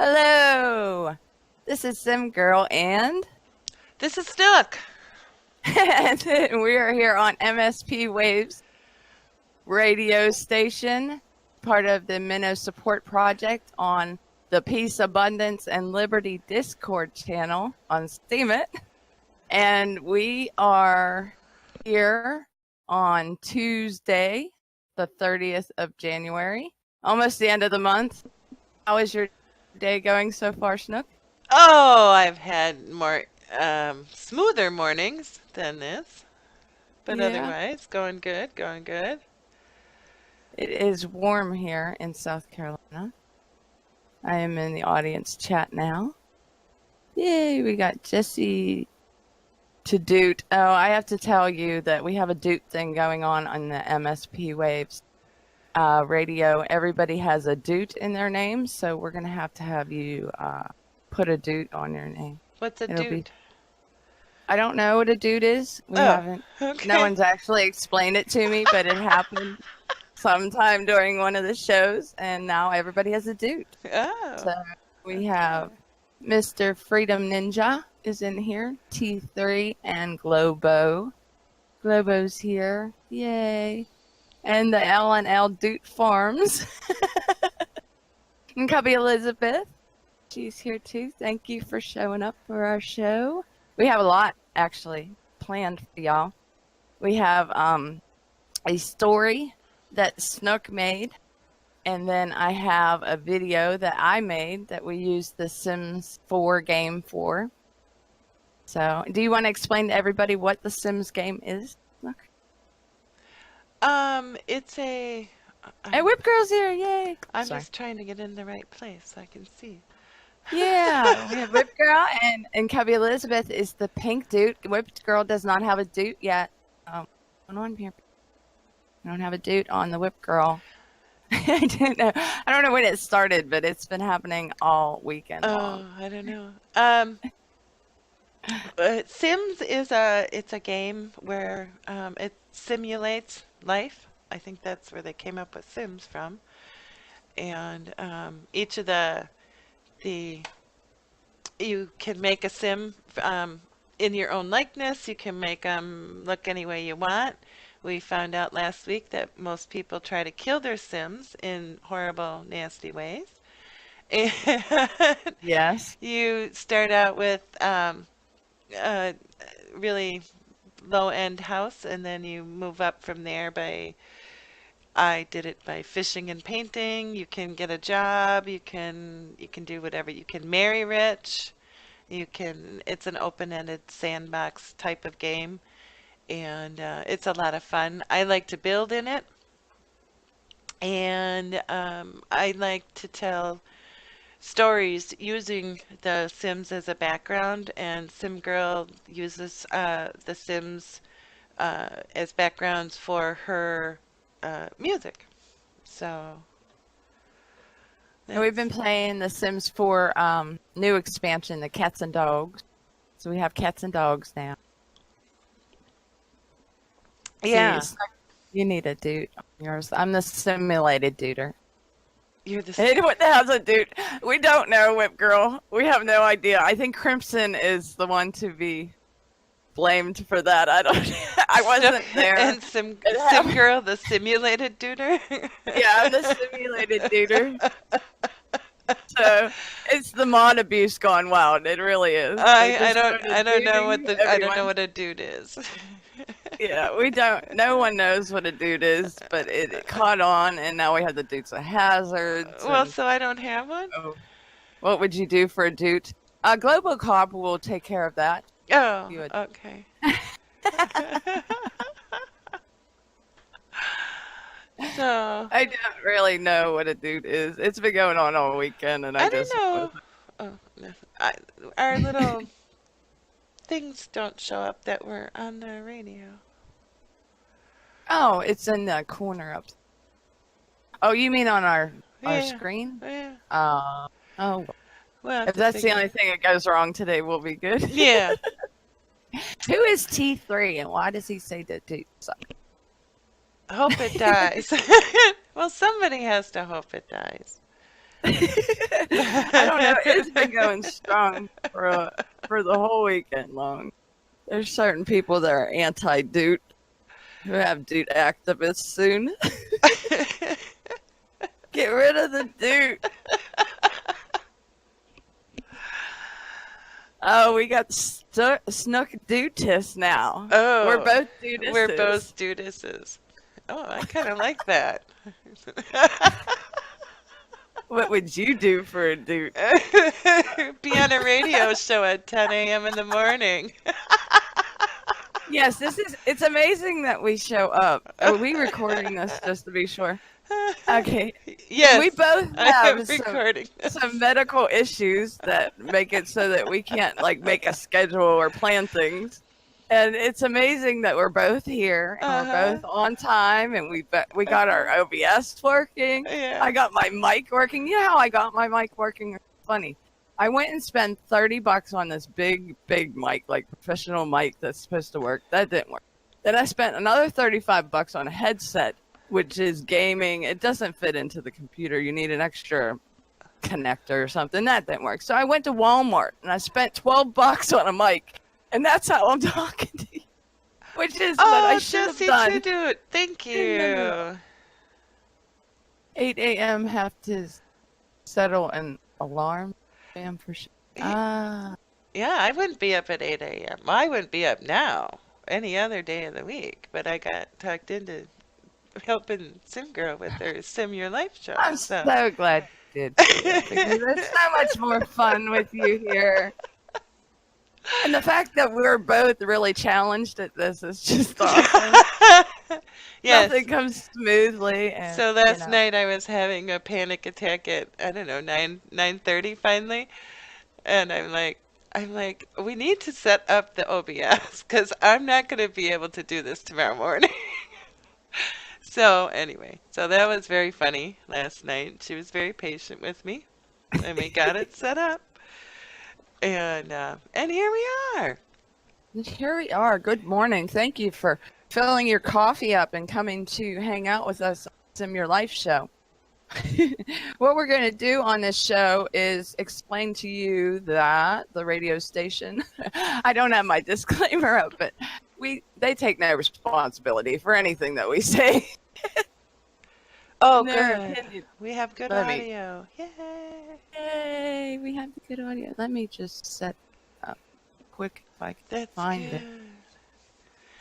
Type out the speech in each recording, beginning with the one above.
Hello, this is Sim Girl and This is Snook. and we are here on MSPWaves Radio Station, part of the Minnow Support Project on the Peace, Abundance, and Liberty Discord channel on Steemit. And we are here on Tuesday, the 30th of January, almost the end of the month. How is your day going so far, Snook? Oh, I've had more smoother mornings than this, but Yeah. otherwise going good, going good. It is warm here in South Carolina. I am in the audience chat now. Yay, we got Jesse to doot. Oh, I have to tell you that we have a doot thing going on the MSP Waves radio. Everybody has a doot in their name, so we're going to have you put a doot on your name. What's a doot? I don't know what a doot is. We haven't. Okay. No one's actually explained it to me, but it happened sometime during one of the shows, and now everybody has a doot. Oh. So we have Mr. Freedom Ninja is in here, T3, and Globo. Globo's here. Yay. And the L&L Doot Farms. And Cubby Elizabeth. She's here too. Thank you for showing up for our show. We have a lot actually planned for y'all. We have a story that Snook made, and then I have a video that I made that we used the Sims 4 game for. So, do you want to explain to everybody what the Sims game is, Snook? It's a... Hey, Whip Girl's here, yay! I'm just trying to get in the right place so I can see. Yeah, we have Whip Girl, and Cubby Elizabeth is the pink dude. Whip Girl does not have a dude yet. Going on here. I don't have a dude on the Whip Girl. I don't know when it started, but it's been happening all weekend long. I don't know. Sims is it's a game where it simulates life. I think that's where they came up with Sims from. And each of you can make a Sim in your own likeness. You can make them look any way you want. We found out last week that most people try to kill their Sims in horrible, nasty ways. And Yes. you start out with a really low-end house, and then you move up from there I did it by fishing and painting. You can get a job. You can do whatever. You can marry rich. It's an open-ended sandbox type of game, and it's a lot of fun. I like to build in it, and I like to tell stories using the Sims as a background, and Sim Girl uses the Sims as backgrounds for her music. So And we've been playing the Sims 4 new expansion, the Cats and Dogs. So we have cats and dogs now. yeah, So you need a dude on yours. I'm the simulated duder. you're the Hey, what the hell's a dude? We don't know, Whip Girl. We have no idea. I think Crimson is the one to be blamed for that. I wasn't there. and Sim Girl, the simulated duder. Yeah, I'm the simulated duder. So it's the mod abuse gone wild. It really is. I don't know what a dude is. Yeah, no one knows what a dude is, but it caught on, and now we have the Dukes of Hazzards. Well, so I don't have one? Oh, what would you do for a dude? Global Cop will take care of that. Oh, okay. So I don't really know what a dude is. It's been going on all weekend, and I don't know. Oh, no. Our little things don't show up that were on the radio. Oh, it's in the corner up. Oh, you mean on our screen? Yeah. Oh. Well, If that's the only thing that goes wrong today, we'll be good. Yeah. Who is T3, and why does he say that dude suck? Hope it dies. Well, somebody has to hope it dies. I don't know. It's been going strong for the whole weekend long. There's certain people that are anti-Doot who have Doot activists soon. Get rid of the Doot. Oh, we got Snook Dootists now. Oh, We're both Dootists. we're both Dudises. Oh, I kind of like that. What would you do for a Doot? Be on a radio show at 10 a.m. in the morning. Yes, it's amazing that we show up. Are we recording this just to be sure? Okay. Yes, We both I am have recording this. some medical issues that make it so that we can't like make a schedule or plan things. And it's amazing that we're both here and we're both on time and we got our OBS working. Yeah. I got my mic working. You know how I got my mic working? It's funny. I went and spent $30 on this big mic, like professional mic that's supposed to work. That didn't work. Then I spent another $35 on a headset, which is gaming. It doesn't fit into the computer. You need an extra connector or something. That didn't work. So I went to Walmart and I spent $12 on a mic, and that's how I'm talking to you. Which is what I should have Josie done. Tudut, thank you. 8 a.m. have to settle an alarm. Spam for sure. Ah. Yeah, I wouldn't be up at 8 a.m. I wouldn't be up now, any other day of the week, but I got tucked into helping Sim Girl with her Sim Your Life show. I'm so glad you did that, because it's so much more fun with you here. And the fact that we're both really challenged at this is just awesome. Yes. Nothing comes smoothly. And, So last night I was having a panic attack at, I don't know, 9:30 finally. And I'm like, we need to set up the OBS because I'm not going to be able to do this tomorrow morning. So anyway, so that was very funny last night. She was very patient with me and we got it set up. And here we are. Here we are. Good morning. Thank you for filling your coffee up and coming to hang out with us on Sim Your Life show. What we're going to do on this show is explain to you that the radio station, I don't have my disclaimer up, but they take no responsibility for anything that we say. Oh, In their good. opinion. We have good Let me- audio. Yay. Yay, we have the good audio. Let me just set up quick if I can That's find good. it.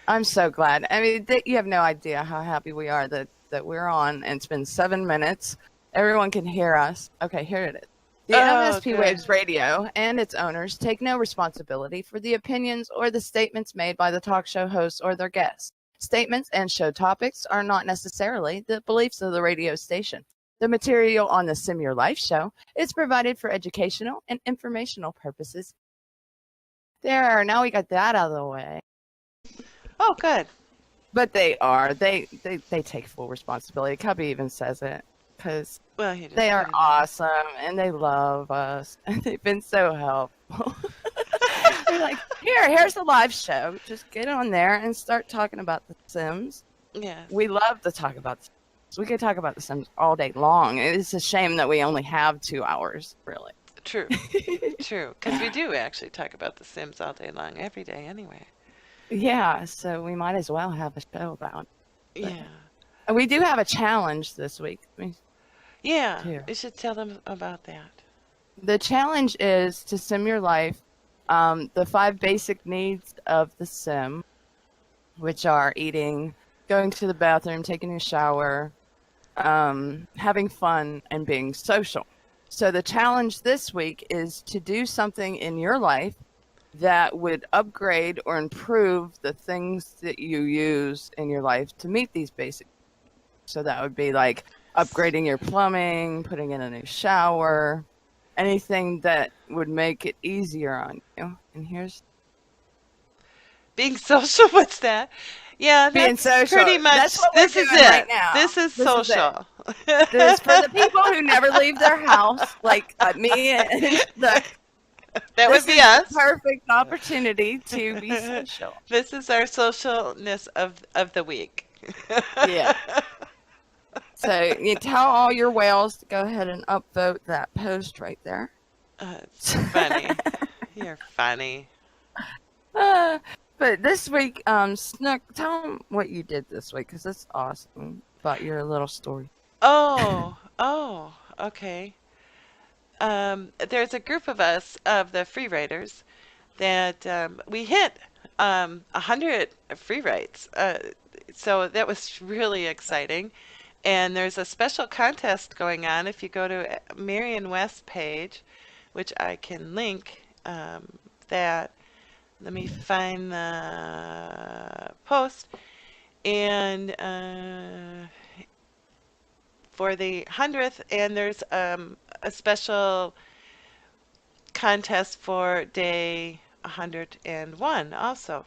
I'm so glad. I mean, you have no idea how happy we are that we're on, and it's been 7 minutes. Everyone can hear us. Okay, here it is. The MSPWaves Radio and its owners take no responsibility for the opinions or the statements made by the talk show hosts or their guests. Statements and show topics are not necessarily the beliefs of the radio station. The material on the Sim Your Life show is provided for educational and informational purposes. There, now we got that out of the way. Oh, good. But they take full responsibility. Cubby even says it because Well, he just they are put it in. awesome and they love us and they've been so helpful. They're like, here's the live show. Just get on there and start talking about the Sims. Yes. We love to talk about the Sims. We could talk about the Sims all day long. It's a shame that we only have 2 hours, really. True. True. Because we do actually talk about The Sims all day long, every day anyway. Yeah, so we might as well have a show about it. Yeah. And we do have a challenge this week. Yeah. Here. You should tell them about that. The challenge is to sim your life, the 5 basic needs of the sim, which are eating, going to the bathroom, taking a shower, having fun, and being social. So the challenge this week is to do something in your life that would upgrade or improve the things that you use in your life to meet these basic needs. So that would be like upgrading your plumbing, putting in a new shower, anything that would make it easier on you. And here's Being social, what's that? Yeah, being that's social. pretty much, That's what we're this is doing it. right now. This is This is social. this is for the people who never leave their house, like me and the That would this be is us. the perfect opportunity to be social. This is our socialness of the week. Yeah. So you tell all your whales to go ahead and upvote that post right there. It's funny. You're funny. But this week, Snook, tell them what you did this week because it's awesome about your little story. Oh, okay. There's a group of us, of the free writers, that we hit 100 free writes. So that was really exciting. And there's a special contest going on. If you go to Marion West page, which I can link, that, let me find the post. And for the 100th, and there's a special contest for day 101 also.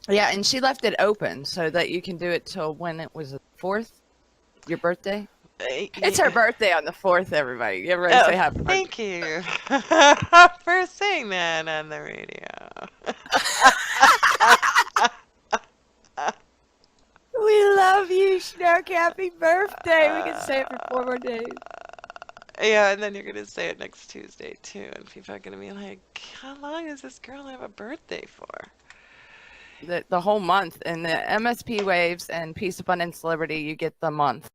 Yeah, and she left it open so that you can do it till when it was the 4th, your birthday. It's her birthday on the 4th, everybody. Everybody say happy birthday. Thank you for saying that on the radio. We love you, Snook. Happy birthday. We can say it for 4 more days. Yeah, and then you're going to say it next Tuesday, too. And people are going to be like, how long does this girl have a birthday for? The whole month. And the MSPWaves and Peace, Abundance, Liberty, you get the month.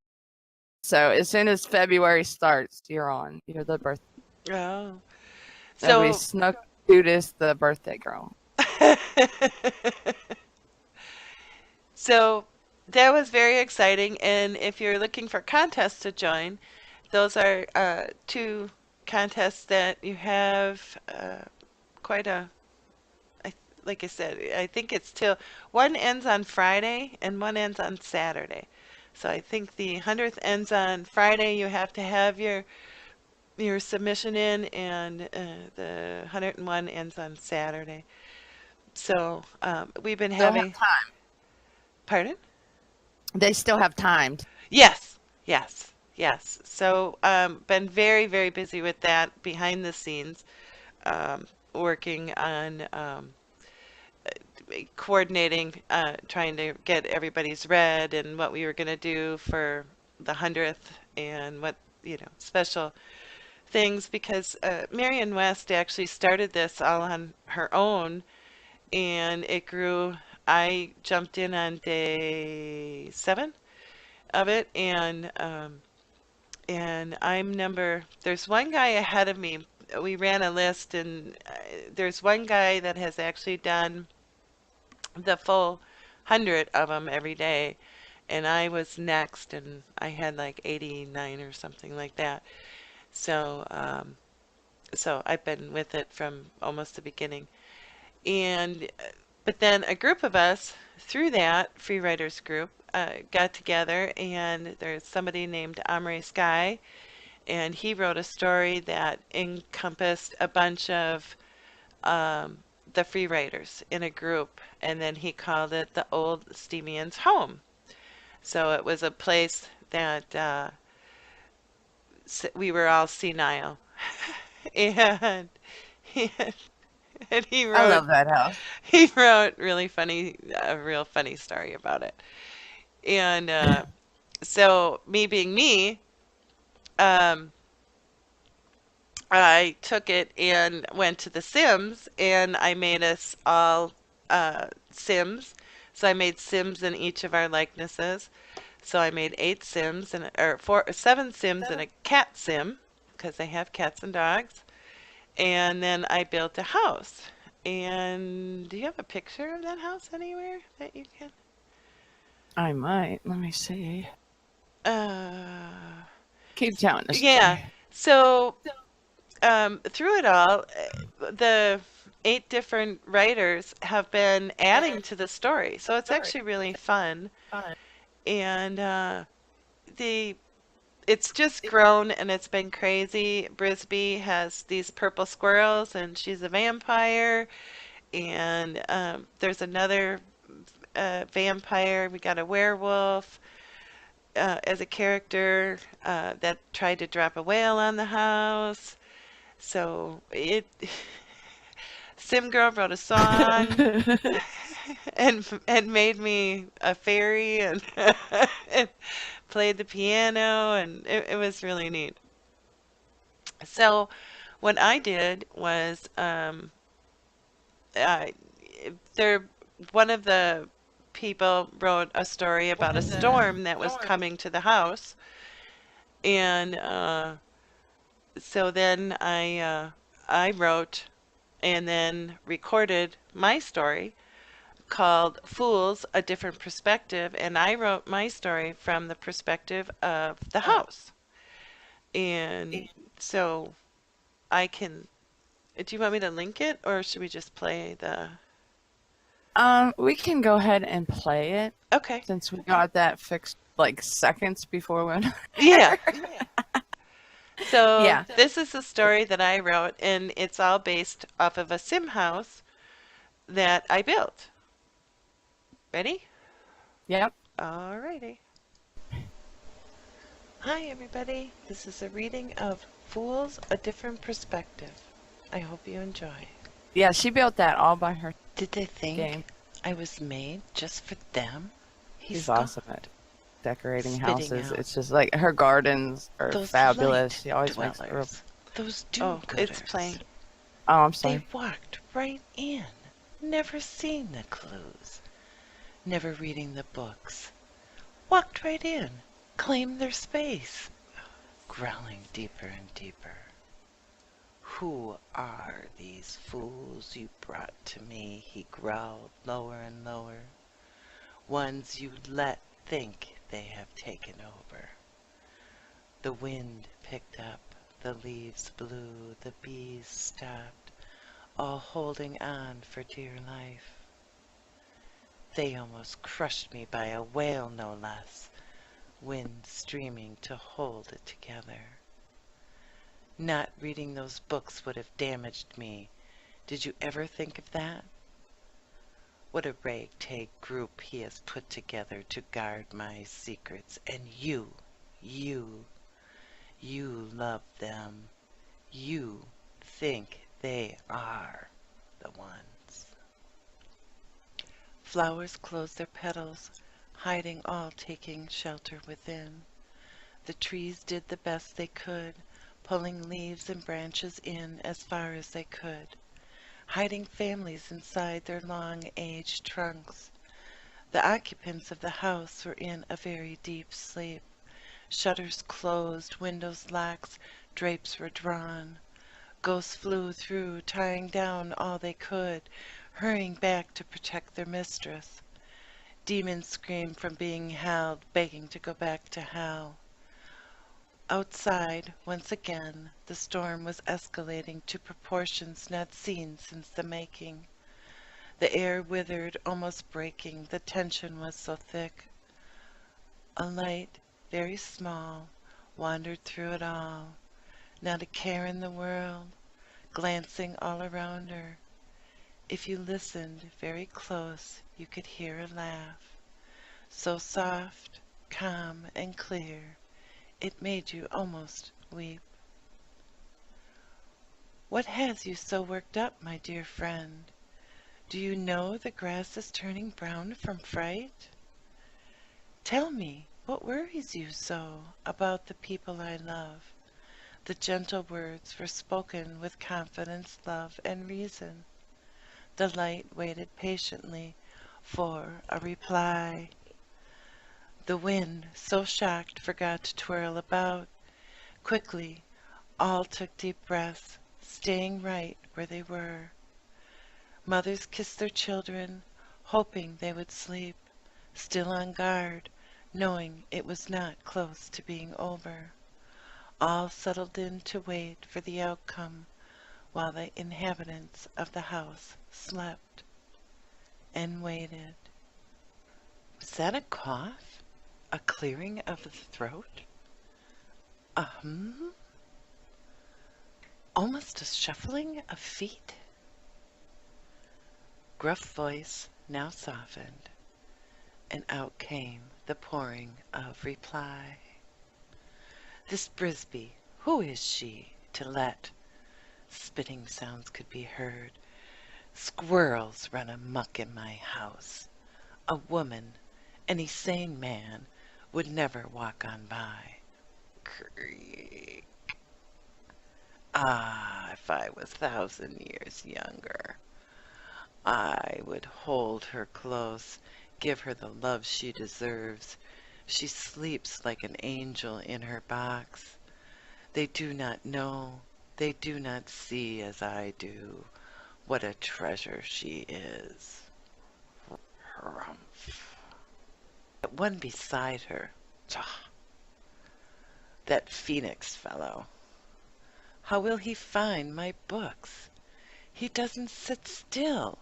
So as soon as February starts, you're on. You're the birthday. Oh. So we Snook Judas, the birthday girl. So that was very exciting. And if you're looking for contests to join, those are 2 contests that you have quite a, like I said, I think it's till one ends on Friday and one ends on Saturday. So I think the 100th ends on Friday. You have to have your submission in, and the 101 ends on Saturday. So we've been having time. Pardon? They still have time. Yes. So been very, very busy with that behind the scenes, working on coordinating, trying to get everybody's read and what we were going to do for the 100th and what, special things, because Marion West actually started this all on her own, and it grew. I jumped in on day 7 of it, and there's one guy ahead of me. We ran a list, and there's one guy that has actually done the full 100 of them every day, and I was next, and I had like 89 or something like that. So so I've been with it from almost the beginning. And but then a group of us through that free writers group got together, and there's somebody named Omri Sky, and he wrote a story that encompassed a bunch of the free writers in a group, and then he called it the Old Stemians Home. So it was a place that we were all senile, and he, and he wrote. I love that house. He wrote a real funny story about it. And so me being me, I took it and went to The Sims, and I made us all Sims. So I made Sims in each of our likenesses. So I made 8 Sims, or 7 Sims and a cat Sim, because they have cats and dogs. And then I built a house. And do you have a picture of that house anywhere that you can? I might. Let me see. Keep telling us. Yeah. So through it all, the 8 different writers have been adding to the story. So it's actually really fun. And it's just grown, and it's been crazy. Brisby has these purple squirrels, and she's a vampire. And there's another vampire. We got a werewolf as a character that tried to drop a whale on the house. So Sim Girl wrote a song and made me a fairy, and played the piano, and it was really neat. So what I did was uh, there one of the people wrote a story about a storm that was coming to the house, and so then I wrote and then recorded my story called Fools, A Different Perspective, and I wrote my story from the perspective of the house. And so I can, do you want me to link it or should we just play the? We can go ahead and play it Okay. since we got that fixed like seconds before when. Yeah. So Yeah. this is a story that I wrote, and it's all based off of a sim house that I built. Ready? Yep. Alrighty. Hi, everybody. This is a reading of Fools, A Different Perspective. I hope you enjoy. Yeah, she built that all by her Did they think game. I was made just for them? She's awesome at decorating Spitting houses. out. It's just like her gardens are Those fabulous. light She always makes dwellers. Those Oh, do-gooders. it's playing. Oh, I'm They sorry. walked right in, never seen the clues, never reading the books. Walked right in, claimed their space, growling deeper and deeper. Who are these fools you brought to me? He growled lower and lower. Ones you let think they have taken over. The wind picked up, the leaves blew, the bees stopped, all holding on for dear life. They almost crushed me by a wail, no less, wind streaming to hold it together. Not reading those books would have damaged me. Did you ever think of that? What a ragtag group he has put together to guard my secrets. And you love them. You think they are the ones. Flowers closed their petals, hiding all taking shelter within. The trees did the best they could, pulling leaves and branches in as far as they could, hiding families inside their long-aged trunks. The occupants of the house were in a very deep sleep. Shutters closed, windows locked, drapes were drawn. Ghosts flew through, tying down all they could, hurrying back to protect their mistress. Demons screamed from being held, begging to go back to hell. Outside, once again, the storm was escalating to proportions not seen since the making. The air withered, almost breaking, the tension was so thick. A light, very small, wandered through it all, not a care in the world, glancing all around her. If you listened very close, you could hear a laugh, so soft, calm, and clear, it made you almost weep. What has you so worked up, my dear friend? Do you know the grass is turning brown from fright? Tell me, what worries you so about the people I love? The gentle words were spoken with confidence, love, and reason. The light waited patiently for a reply. The wind, so shocked, forgot to twirl about. Quickly, all took deep breaths, staying right where they were. Mothers kissed their children, hoping they would sleep, still on guard, knowing it was not close to being over. All settled in to wait for the outcome, while the inhabitants of the house slept and waited. Was that a cough? A clearing of the throat? A hum? Almost a shuffling of feet? Gruff voice now softened, and out came the pouring of reply. This Brisby, who is she to let spitting sounds could be heard? Squirrels run amuck in my house. A woman, any sane man, would never walk on by. Creak. Ah, if I was 1,000 years younger, I would hold her close, give her the love she deserves. She sleeps like an angel in her box. They do not know, they do not see as I do, what a treasure she is. Harumph. That one beside her, that Phoenix fellow. How will he find my books? He doesn't sit still,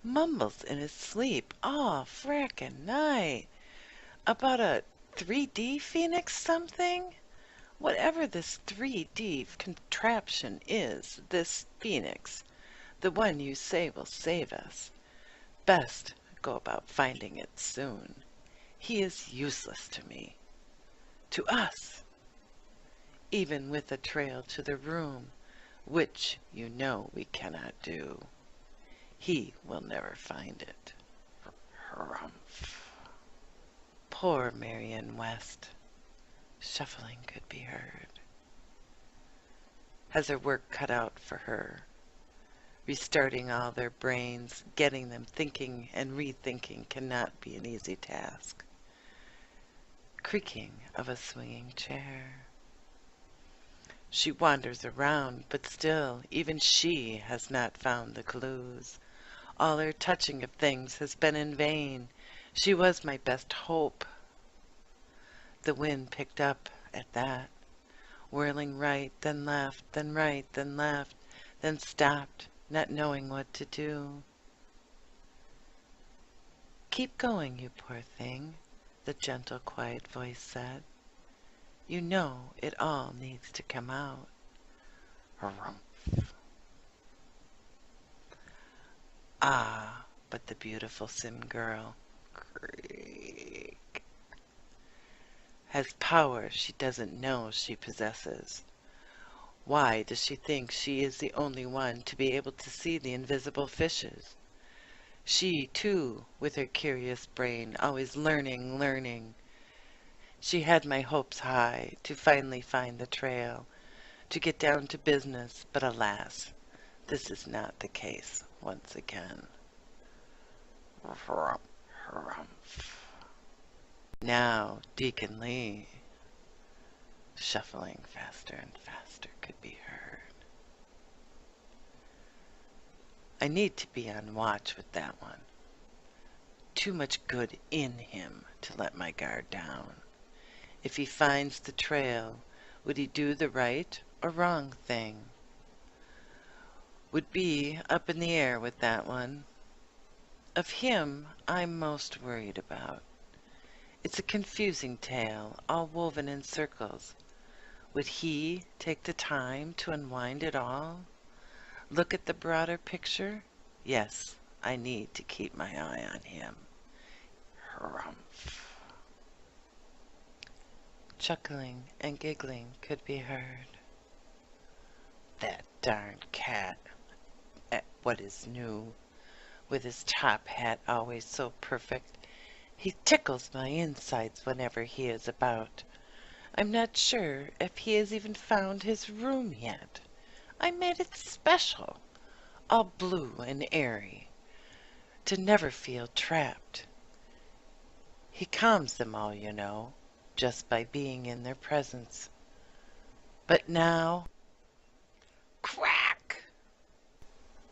mumbles in his sleep all frackin' night about a 3D Phoenix something. Whatever this 3D contraption is, this Phoenix, the one you say will save us, best go about finding it soon. He is useless to me, to us, even with a trail to the room, which you know we cannot do. He will never find it. Harumph. Poor Marion West. Shuffling could be heard. Has her work cut out for her. Restarting all their brains, getting them thinking and rethinking cannot be an easy task. Creaking of a swinging chair. She wanders around, but still, even she has not found the clues. All her touching of things has been in vain. She was my best hope. The wind picked up at that, whirling right, then left, then right, then left, then stopped, not knowing what to do. Keep going, you poor thing, the gentle, quiet voice said. You know it all needs to come out. Harumph. Ah, but the beautiful Sim girl, creak, has power she doesn't know she possesses. Why does she think she is the only one to be able to see the invisible fishes? She, too, with her curious brain, always learning. She had my hopes high to finally find the trail, to get down to business, but alas, this is not the case once again. Harumph, harumph. Now, Deacon Lee, shuffling faster and faster, could be heard. I need to be on watch with that one. Too much good in him to let my guard down. If he finds the trail, would he do the right or wrong thing? Would be up in the air with that one. Of him I'm most worried about. It's a confusing tale, all woven in circles. Would he take the time to unwind it all? Look at the broader picture? Yes, I need to keep my eye on him. Harumph. Chuckling and giggling could be heard. That darned cat, at what is new, with his top hat always so perfect. He tickles my insides whenever he is about. I'm not sure if he has even found his room yet. I made it special, all blue and airy, to never feel trapped. He calms them all, you know, just by being in their presence. But now, crack!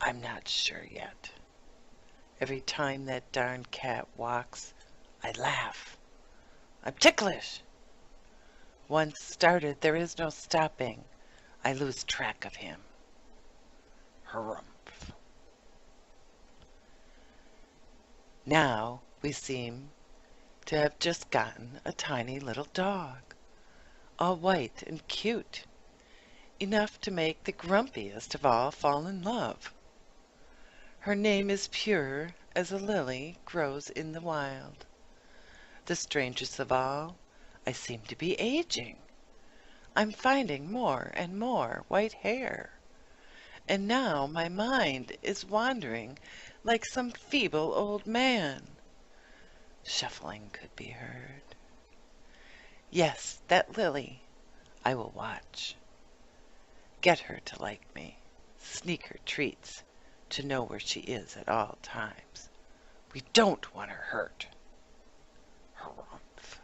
I'm not sure yet. Every time that darn cat walks, I laugh. I'm ticklish. Once started, there is no stopping. I lose track of him. Harumph. Now we seem to have just gotten a tiny little dog, all white and cute, enough to make the grumpiest of all fall in love. Her name is pure as a lily grows in the wild. The strangest of all, I seem to be aging. I'm finding more and more white hair. And now my mind is wandering like some feeble old man. Shuffling could be heard. Yes, that Lily. I will watch. Get her to like me. Sneak her treats. To know where she is at all times. We don't want her hurt. Harumph.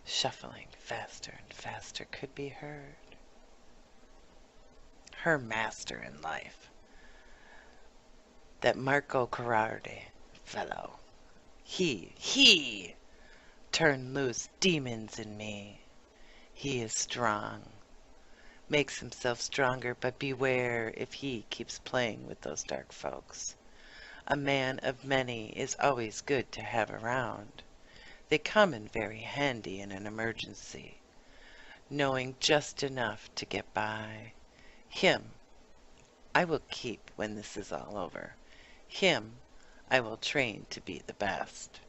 Shuffling faster and faster could be heard. Her master in life. That Marco Carrarde fellow. He turned loose demons in me. He is strong. Makes himself stronger, but beware if he keeps playing with those dark folks. A man of many is always good to have around. They come in very handy in an emergency, knowing just enough to get by. Him I will keep when this is all over. Him I will train to be the best.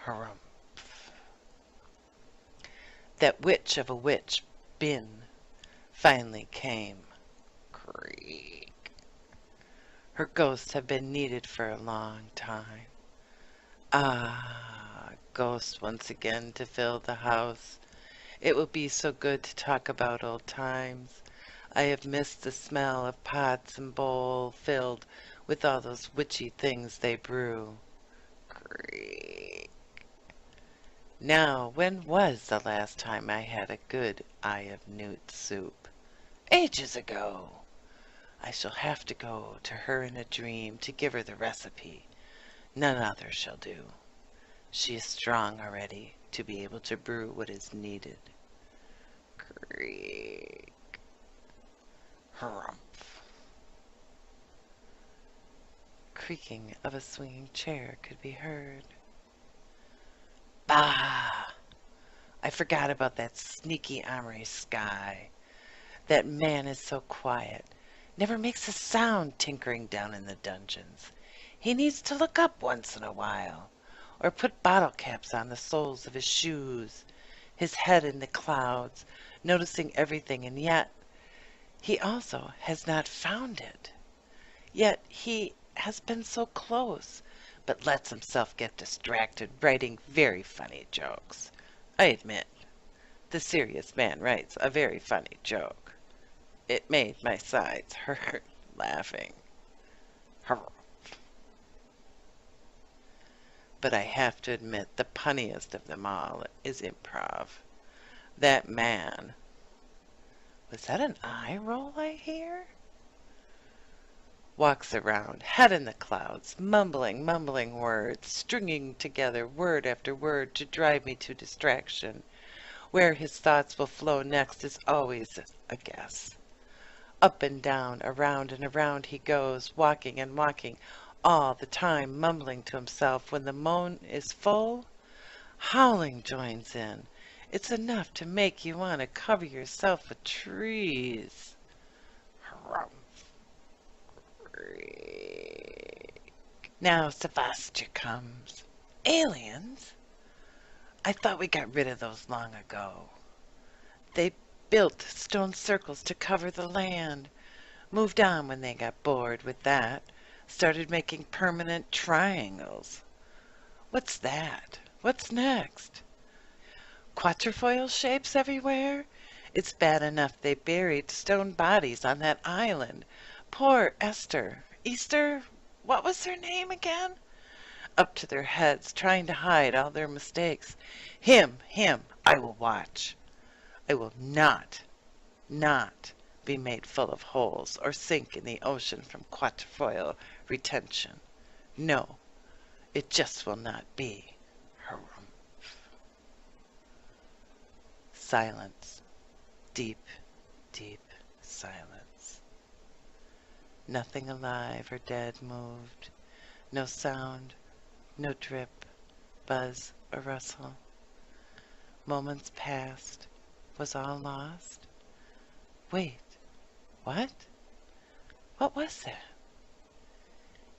Harumph. That witch of a witch, Bin, finally came. Creak. Her ghosts have been needed for a long time. Ah, ghosts once again to fill the house. It will be so good to talk about old times. I have missed the smell of pots and bowl filled with all those witchy things they brew. Creak. Now, when was the last time I had a good eye of newt soup? Ages ago. I shall have to go to her in a dream to give her the recipe. None other shall do. She is strong already to be able to brew what is needed. Creak. Harumph. Creaking of a swinging chair could be heard. Bah! I forgot about that sneaky Omri Sky. That man is so quiet. Never makes a sound tinkering down in the dungeons. He needs to look up once in a while, or put bottle caps on the soles of his shoes, his head in the clouds, noticing everything, and yet he also has not found it. Yet he has been so close, but lets himself get distracted writing very funny jokes. I admit, the serious man writes a very funny joke. It made my sides hurt laughing. But I have to admit the punniest of them all is improv. That man. Was that an eye roll I hear? Walks around, head in the clouds, mumbling words, stringing together word after word to drive me to distraction. Where his thoughts will flow next is always a guess. Up and down, around and around he goes, walking and walking, all the time mumbling to himself. When the moan is full, howling joins in. It's enough to make you want to cover yourself with trees. Now Sebastian comes. Aliens? I thought we got rid of those long ago. They built stone circles to cover the land. Moved on when they got bored with that. Started making permanent triangles. What's that? What's next? Quatrefoil shapes everywhere? It's bad enough they buried stone bodies on that island. Poor Esther. Easter? What was her name again? Up to their heads, trying to hide all their mistakes. Him, I will watch. I will not be made full of holes or sink in the ocean from quatrefoil retention. No, it just will not be. Harumph. Silence. Deep, deep silence. Nothing alive or dead moved. No sound, no drip, buzz, or rustle. Moments passed. Was all lost? Wait, what? What was that?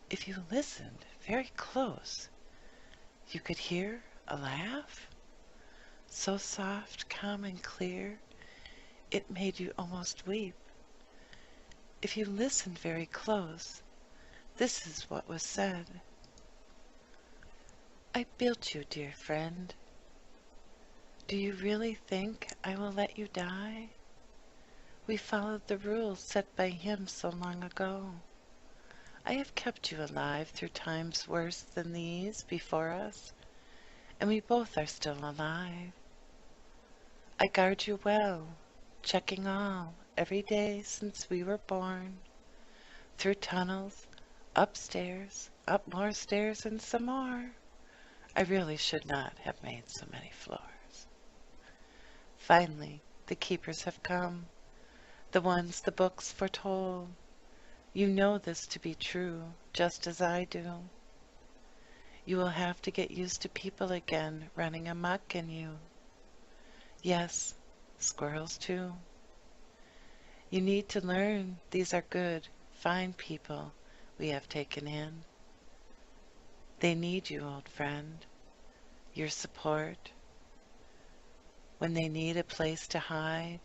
If you listened very close, you could hear a laugh? So soft, calm, and clear, it made you almost weep. If you listened very close, this is what was said. I built you, dear friend. Do you really think I will let you die? We followed the rules set by him so long ago. I have kept you alive through times worse than these before us, and we both are still alive. I guard you well, checking all every day since we were born, through tunnels, upstairs, up more stairs and some more. I really should not have made so many floors. Finally, the keepers have come, the ones the books foretold. You know this to be true, just as I do. You will have to get used to people again running amok in you. Yes, squirrels too. You need to learn these are good, fine people we have taken in. They need you, old friend, your support. When they need a place to hide,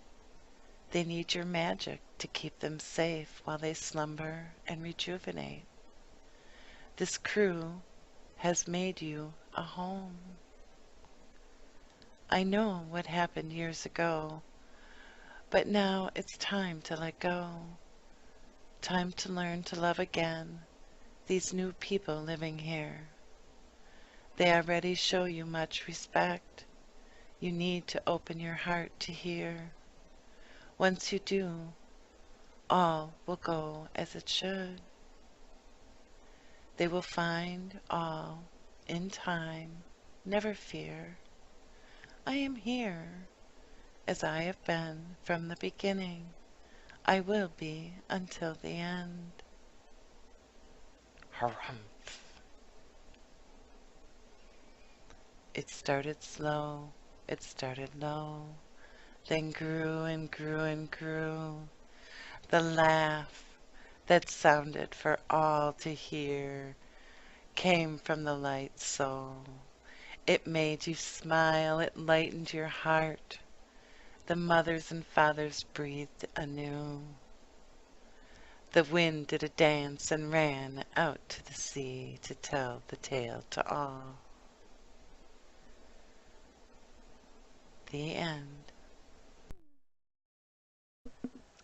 they need your magic to keep them safe while they slumber and rejuvenate. This crew has made you a home. I know what happened years ago, but now it's time to let go. Time to learn to love again these new people living here. They already show you much respect. You need to open your heart to hear. Once you do, all will go as it should. They will find all in time, never fear. I am here, as I have been from the beginning. I will be until the end. Harumph. It started slow, it started low, then grew and grew and grew. The laugh that sounded for all to hear came from the light soul. It made you smile, it lightened your heart. The mothers and fathers breathed anew. The wind did a dance and ran out to the sea to tell the tale to all. The end.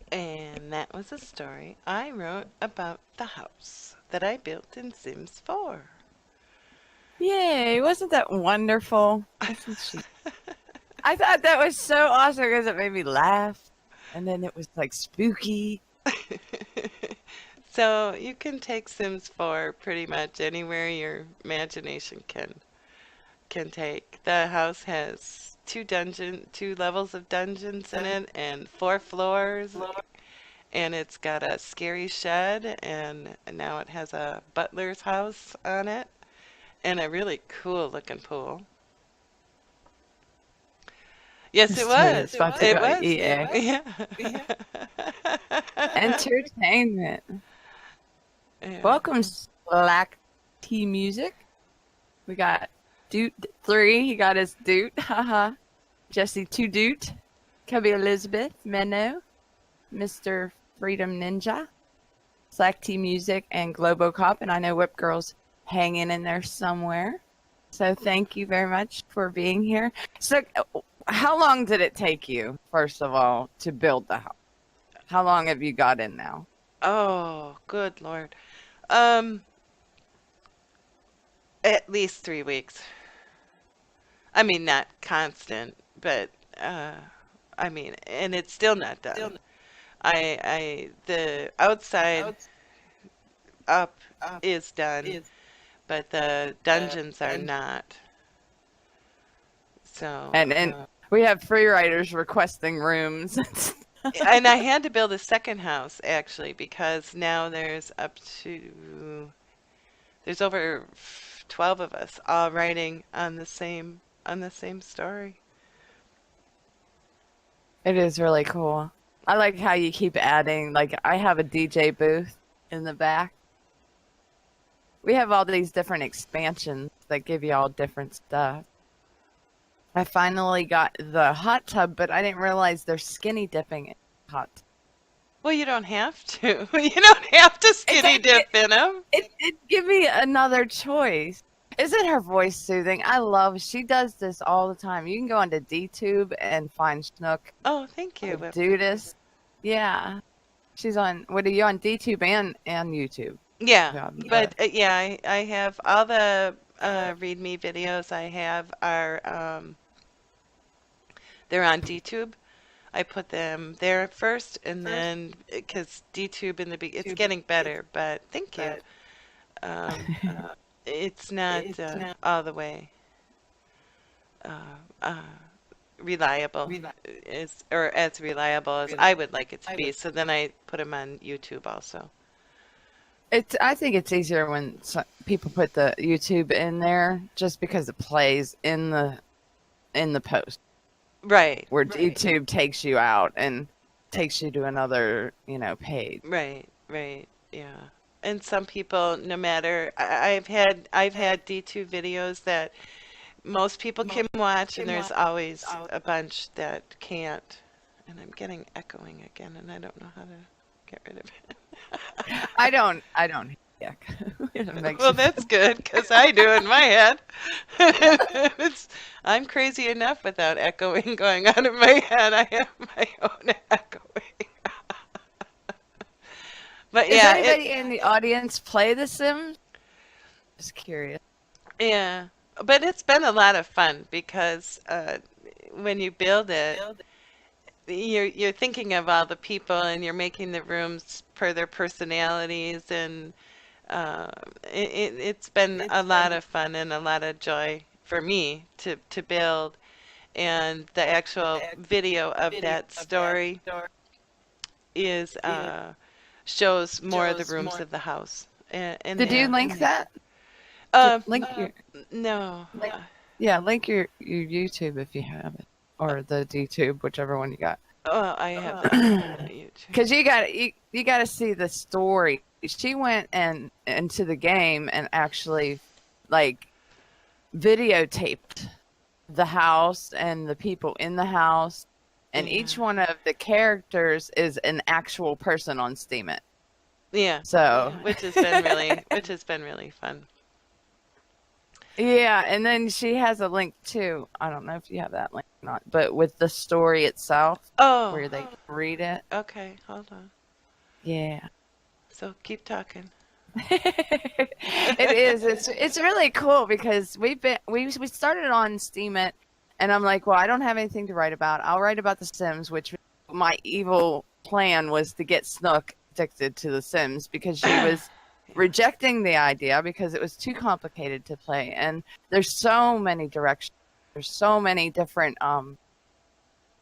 And that was a story I wrote about the house that I built in Sims 4. Yay, wasn't that wonderful? Wasn't she? I thought that was so awesome because it made me laugh. And then it was like spooky. So you can take Sims 4 pretty much anywhere your imagination can take. The house has two levels of dungeons in it and 4 floors. And it's got a scary shed, and now it has a butler's house on it, and a really cool looking pool. Yes, it was. It was. EA. Yeah. Entertainment. Yeah. Welcome, Slack T Music. We got Doot 3. He got his Doot. Haha. Jesse 2 Doot. Cubby Elizabeth. Menno. Mr. Freedom Ninja. Slack T Music and Globocop. And I know Whip Girl's hanging in there somewhere. So thank you very much for being here. So how long did it take you, first of all, to build the house? How long have you got in now? Oh, good Lord. At least 3 weeks. I mean, not constant, but I mean, and it's still not done. The outside up is done, but the dungeons are not. So And we have free riders requesting rooms. and I had to build a second house actually because now there's over 12 of us all writing on the same story. It is really cool. I like how you keep adding, like I have a DJ booth in the back. We have all these different expansions that give you all different stuff. I finally got the hot tub, but I didn't realize they're skinny dipping in hot tub. Well, you don't have to. You don't have to skinny dip in them. It give me another choice. Isn't her voice soothing? She does this all the time. You can go onto DTube and find Snook Oh, thank you. do this. Yeah. What are you on DTube and YouTube? Yeah, but yeah, I have all the read me videos I have are they're on DTube. I put them there first, and then because DTube it's getting better, but thank you. Um, it's not all the way uh, uh, reliable, or as reliable as I would like it to be. So then I put them on YouTube also. I think it's easier when people put the YouTube in there just because it plays in the post. Right. Where YouTube takes you out and takes you to another, page. Right, yeah. And some people, no matter, I've had D2 videos that most people can watch, and there's always a bunch that can't. And I'm getting echoing again, and I don't know how to get rid of it. I don't hear Well, that's good, because I do in my head. I'm crazy enough without echoing going on in my head. I have my own echoing. But Does yeah, anybody in the audience play The Sims? Just curious. Yeah, but it's been a lot of fun because when you build it, you're thinking of all the people, and you're making the rooms per their personalities, and it's been a lot of fun and a lot of joy for me to build. And the actual video of that story is shows more of the rooms of the house. Did you link that? Link your No. link your YouTube if you have it, or the DTube, whichever one you got. Oh, I have that on YouTube. Because you got to see the story. She went into the game and actually like videotaped the house and the people in the house, and each one of the characters is an actual person on Steam It. Yeah. So which has been really fun. Yeah, and then she has a link too. I don't know if you have that link or not, but with the story itself, where they read it. Okay, hold on. Yeah. So keep talking. It is. It's really cool because we started on Steam It, and I'm like, well, I don't have anything to write about. I'll write about The Sims, which my evil plan was to get Snook addicted to The Sims because she was rejecting the idea because it was too complicated to play, and there's so many directions. There's so many different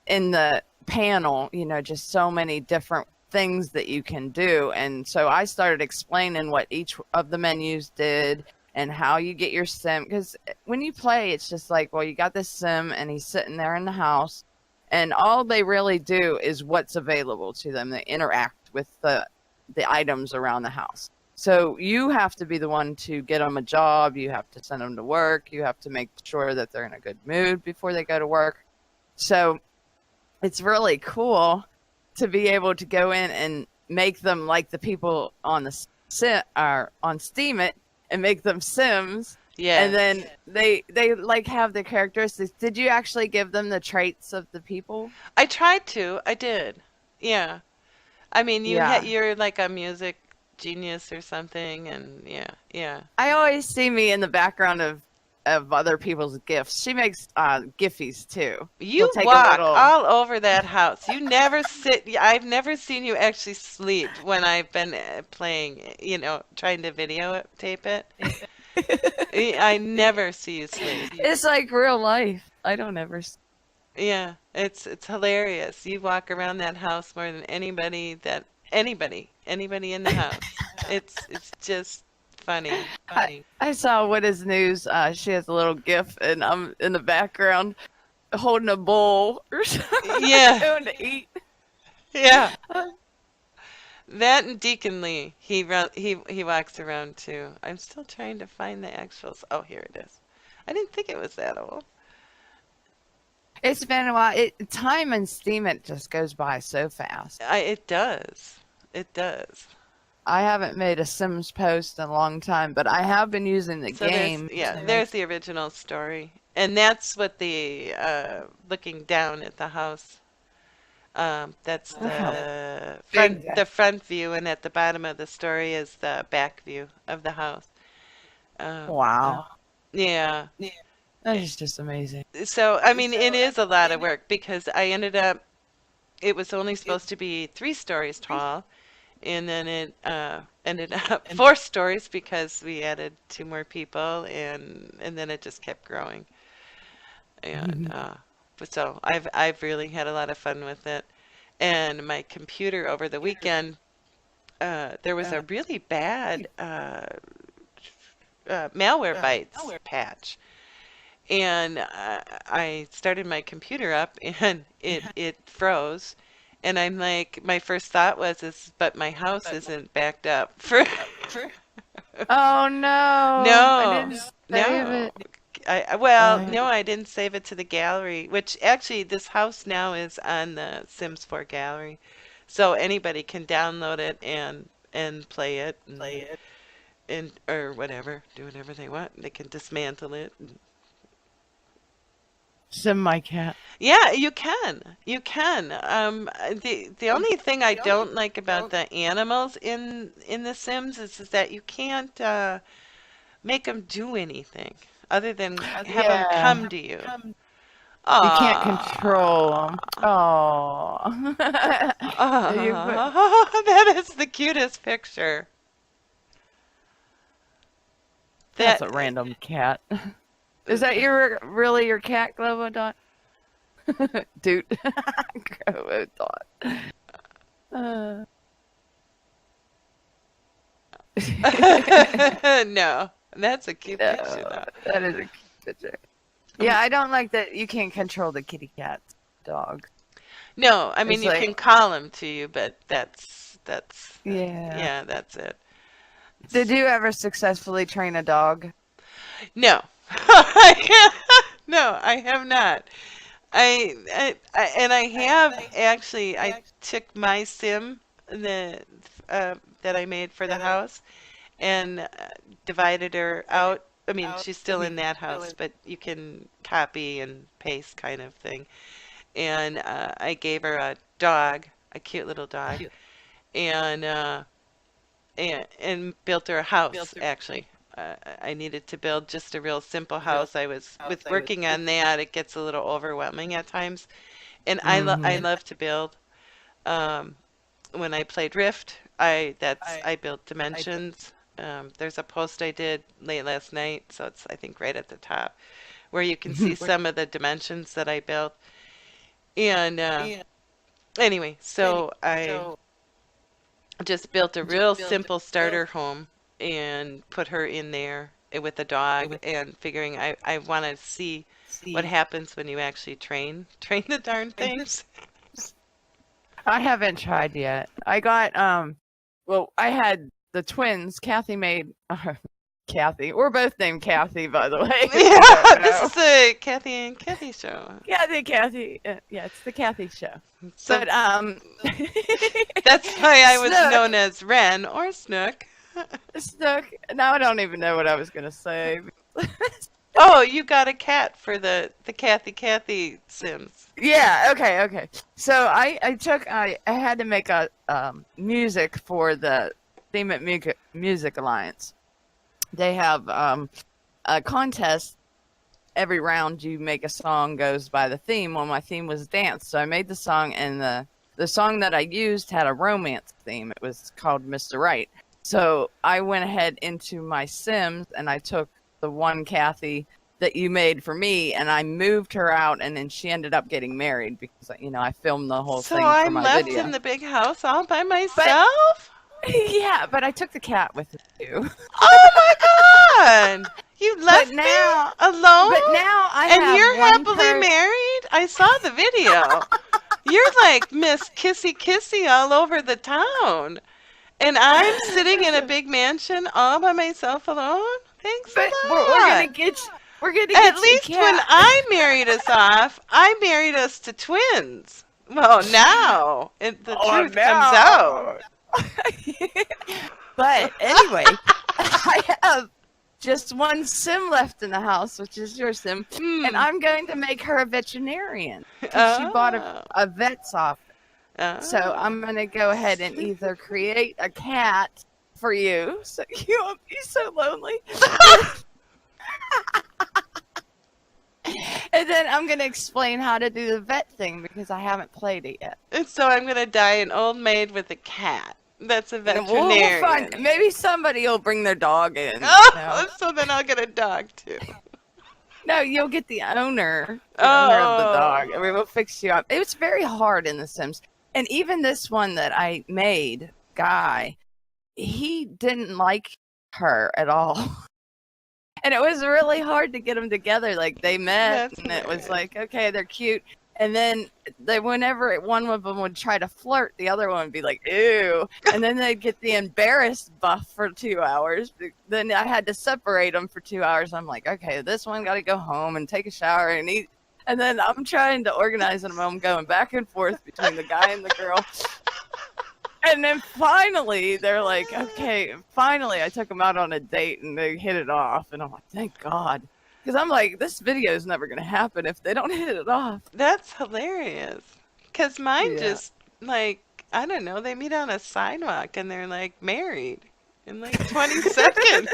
in the panel, just so many different things that you can do. And so I started explaining what each of the menus did and how you get your sim, because when you play, it's just like, well, you got this sim and he's sitting there in the house, and all they really do is what's available to them. They interact with the items around the house. So you have to be the one to get them a job. You have to send them to work. You have to make sure that they're in a good mood before they go to work. So it's really cool to be able to go in and make them like the people on on Steam It and make them Sims. Yeah. And then they like have the characteristics. Did you actually give them the traits of the people? I tried to. I did. Yeah. I mean, you're like a music genius or something, and yeah. I always see me in the background of other people's gifts. She makes giffies too. You walk all over that house. You never sit. I've never seen you actually sleep when I've been playing, trying to videotape it. I never see you sleep. It's like real life. I don't ever. Yeah, it's hilarious. You walk around that house more than anybody in the house. It's just funny. I saw What Is News. She has a little gif, and I'm in the background holding a bowl or something. Yeah. Going to eat. Yeah. That and Deacon Lee, he walks around too. I'm still trying to find the actuals. Oh, here it is. I didn't think it was that old. It's been a while. Time and Steam It just goes by so fast. It does. It does. I haven't made a Sims post in a long time, but I have been using the So game to make. there's the original story, and that's what the looking down at the house. That's Look how the big that. front view, and at the bottom of the story is the back view of the house. Um, Wow, yeah. that is just amazing. So I mean, it is a lot of work because I ended up. It was only supposed to be 3 stories tall, and then it ended up 4 stories because we added 2 more people, and then it just kept growing. And but so I've really had a lot of fun with it. And my computer over the weekend, there was a really bad malware bites patch, and I started my computer up, and it froze. And I'm like, my first thought was, but my house isn't backed up for. Oh no, I No, didn't save no. it. No, I didn't save it to the gallery, which actually this house now is on the Sims 4 gallery. So anybody can download it and play it and or whatever, do whatever they want. They can dismantle it. Sim my cat. Yeah, you can. You can. The only thing I don't like about the animals in The Sims is that you can't make them do anything other than have them Yeah, come to you. you can't Aww. control them. Oh, you put. That is the cutest picture. That's That a random cat. Is that really your cat, Globo Dot? Dude, Globo Dot. Uh, no, that's a cute picture no, though. that is a cute picture. Yeah, I don't like that you can't control the kitty cat dog. No, I mean It's you like, can call them to you, but yeah. yeah, that's it. Did you ever successfully train a dog? No, no, I have not. And I have actually. I took my sim that I made for the house and divided her out. I mean, she's still in that house, but you can copy and paste kind of thing. And I gave her a dog, a cute little dog, and and built her a house actually. I needed to build just a real simple house. I was with working on that, it gets a little overwhelming at times. And I Mm-hmm. love to build. Um, when I played Rift, I built dimensions. There's a post I did late last night, so it's I think right at the top, where you can see some of the dimensions that I built. And anyway, so I just built a real simple starter home and put her in there with a dog and figuring I want to see what happens when you actually train the darn things. I haven't tried yet. I got well, I had the twins. Kathy made Kathy. We're both named Kathy, by the way. If you Yeah, don't this know. is the Kathy and Kathy show. Kathy. Yeah, it's the Kathy show. So But that's why I was Snook, known as Ren or Snook. Snook. Now I don't even know what I was gonna say. Oh, you got a cat for the Kathy Sims. Yeah. Okay. So I had to make a music for the Theme at Music Alliance. They have a contest. Every round you make a song goes by the theme. Well, my theme was dance, so I made the song, and the song that I used had a romance theme. It was called Mr. Right. So I went ahead into my Sims and I took the one Kathy that you made for me, and I moved her out, and then she ended up getting married because I filmed the whole So thing for I'm my left video. in the big house all by But myself? yeah, but I took the cat with me too. Oh my God! You left But me now, alone? but now I And have you're one happily married? I saw the video. You're like Miss Kissy Kissy all over the town. And I'm sitting in a big mansion all by myself alone? Thanks But a we're gonna lot. get we're gonna At get you a least when cat. I married us off, I married us to twins. Well, now the Oh truth comes out. But anyway, I have just one sim left in the house, which is your sim, and I'm going to make her a veterinarian because she bought a vet's office. So I'm going to go ahead and either create a cat for you, so you won't be so lonely. And then I'm going to explain how to do the vet thing because I haven't played it yet. And so I'm going to dye an old maid with a cat. That's a And veterinarian. we'll find, maybe somebody will bring their dog in. Oh, so then I'll get a dog too. No, you'll get the owner of the dog. And we will fix you up. It was very hard in The Sims. And even this one that I made, Guy, he didn't like her at all. And it was really hard to get them together. Like, they met, and it was like, okay, they're cute. And then whenever one of them would try to flirt, the other one would be like, ew. And then they'd get the embarrassed buff for 2 hours. Then I had to separate them for 2 hours. I'm like, okay, this one got to go home and take a shower and eat. And then I'm trying to organize them. I'm going back and forth between the guy and the girl. And then finally, they're like, okay, finally I took them out on a date and they hit it off. And I'm like, thank God. Because I'm like, this video is never going to happen if they don't hit it off. That's hilarious. Because mine just, like, I don't know, they meet on a sidewalk and they're, like, married in, like, 20 seconds.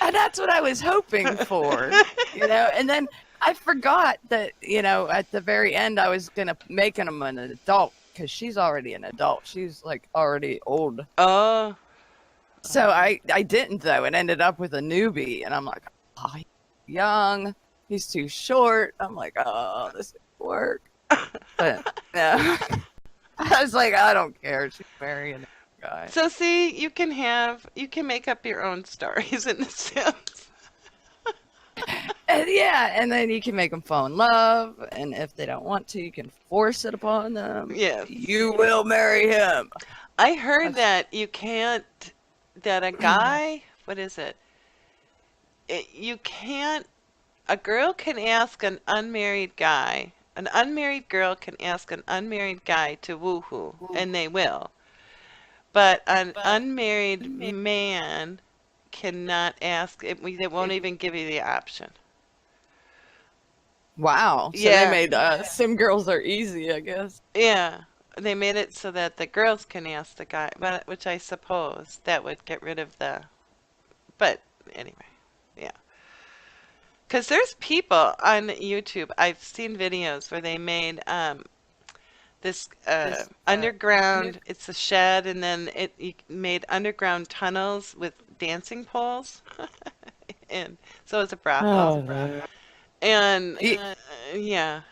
And that's what I was hoping for, you know. And then I forgot that, you know, at the very end I was going to make him an adult because she's already an adult. She's, like, already old. Oh. So I didn't, though. It ended up with a newbie. And I'm like, oh, he's young. He's too short. I'm like, oh, this didn't work. But no. I was like, I don't care. She's marrying a guy. So see, you can make up your own stories in The Sims. And and then you can make them fall in love. And if they don't want to, you can force it upon them. Yes. You will marry him. I heard that you can't, that a guy, what is it? You can't, a girl can ask an unmarried girl can ask an unmarried guy to woohoo, and they will. But an unmarried man cannot ask, they won't even give you the option. Wow. So they made sim girls are easy, I guess. Yeah. They made it so that the girls can ask the guy, which I suppose that would get rid of but anyway, yeah. Because there's people on YouTube, I've seen videos where they made this underground, it's a shed, and then you made underground tunnels with dancing poles. And so it's a brothel. And yeah.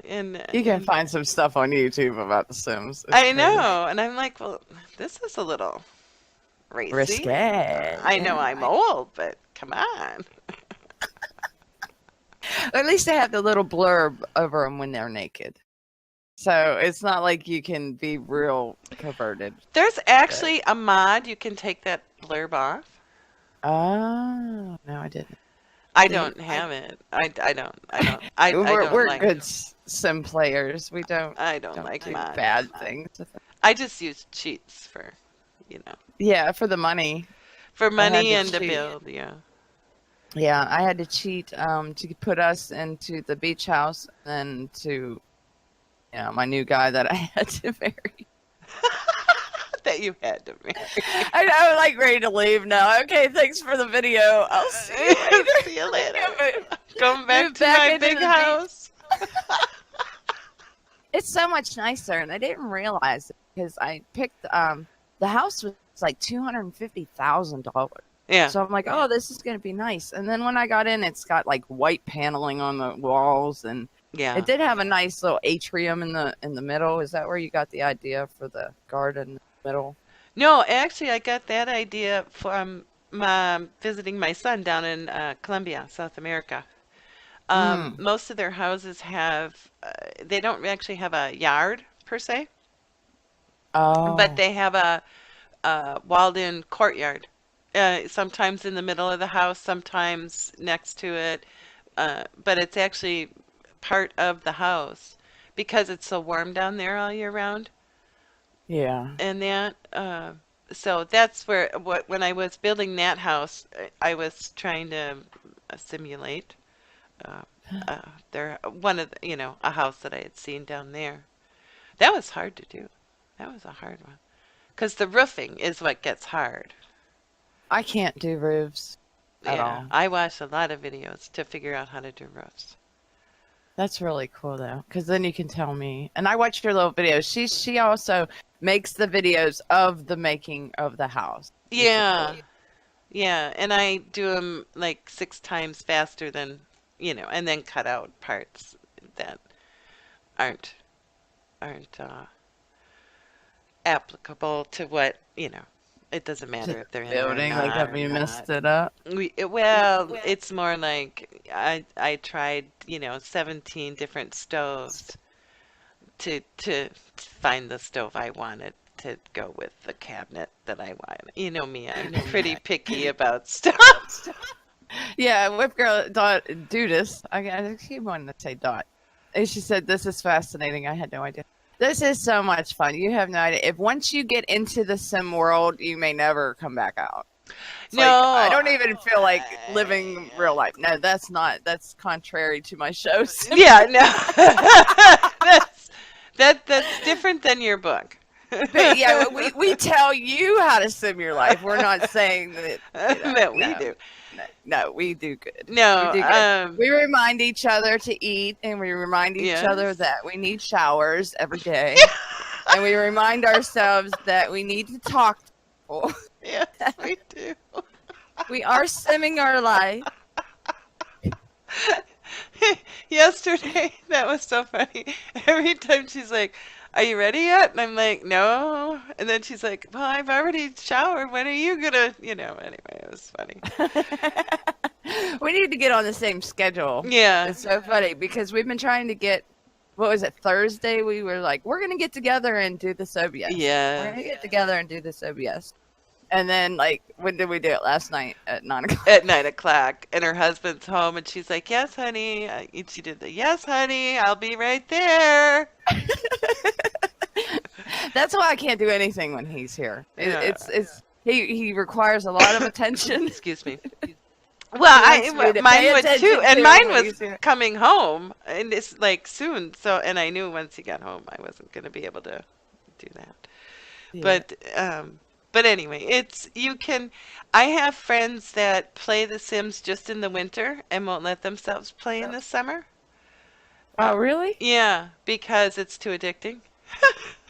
And you can find some stuff on YouTube about The Sims. I know, and I'm like, well, this is a little risque. I know I'm old, but come on. At least they have the little blurb over them when they're naked. So it's not like you can be real perverted. There's actually a mod you can take that blurb off. Oh, no, I didn't. I don't have it. I don't. We're like good sim players. We don't. I don't like do mods. bad things. I just use cheats for, Yeah, for the money. For money and to build. Yeah. Yeah, I had to cheat to put us into the beach house and to, my new guy that I had to marry. That you had to marry. I know, I'm like ready to leave now. Okay, thanks for the video. I'll see you later. See you later. Come back to my big house. It's so much nicer, and I didn't realize it because I picked the house was like $250,000. Yeah. So I'm like, oh, this is gonna be nice. And then when I got in, it's got like white paneling on the walls, and it did have a nice little atrium in the middle. Is that where you got the idea for the garden in the middle? No, actually, I got that idea from visiting my son down in Colombia, South America. Most of their houses they don't actually have a yard per se, but they have a walled-in courtyard. Sometimes in the middle of the house, sometimes next to it, but it's actually part of the house because it's so warm down there all year round. Yeah. and that so that's where when I was building that house, I was trying to simulate uh, there one of the, a house that I had seen down there. That was hard to do. That was a hard one because the roofing is what gets hard. I can't do roofs at Yeah, all. I watched a lot of videos to figure out how to do roofs. That's really cool though, because then you can tell me. And I watched your little videos. She also makes the videos of the making of the house. Yeah, yeah, and I do them like 6 times faster than, and then cut out parts that aren't aren't applicable to what, it doesn't matter if they're in there or Building, like, not have or you not. messed it up? Well, it's more like I tried, 17 different stoves to find the stove I wanted to go with the cabinet that I wanted. You know me, I'm pretty picky about stuff. Yeah, Whip Girl Dot Dudis. I keep wanting to say Dot. And she said, "This is fascinating. I had no idea. This is so much fun. You have no idea. If once you get into the sim world, you may never come back out. It's No, like, I don't even feel like living real life. No, that's contrary to my shows. yeah, no, that's different than your book. But yeah, we tell you how to sim your life. We're not saying that that we no. do. No, we do good. No, We do good. We remind each other to eat, and we remind each other Yes. that we need showers every day. And we remind ourselves that we need to talk to people. yes, we do. We are simming our life. Yesterday, that was so funny. Every time she's like, "Are you ready yet?" And I'm like, "No." And then she's like, "Well, I've already showered. When are you gonna, anyway, it was funny. We need to get on the same schedule. Yeah. It's so funny because we've been trying to get, what was it, Thursday? We were like, we're going to get together and do this OBS. Yeah. We're going to get together and do this OBS. And then, like, when did we do it? Last night at 9 o'clock. At 9 o'clock, and her husband's home, and she's like, "Yes, honey." And she did the, "Yes, honey, I'll be right there." That's why I can't do anything when he's here. Yeah. He requires a lot of attention. Excuse me. Well, He wants me to mine pay would attention too, and to mine him when was he's here. coming home, and it's like soon. So, and I knew once he got home, I wasn't going to be able to do that. Yeah. But anyway, I have friends that play The Sims just in the winter and won't let themselves play in the summer. Oh, really? Yeah, because it's too addicting.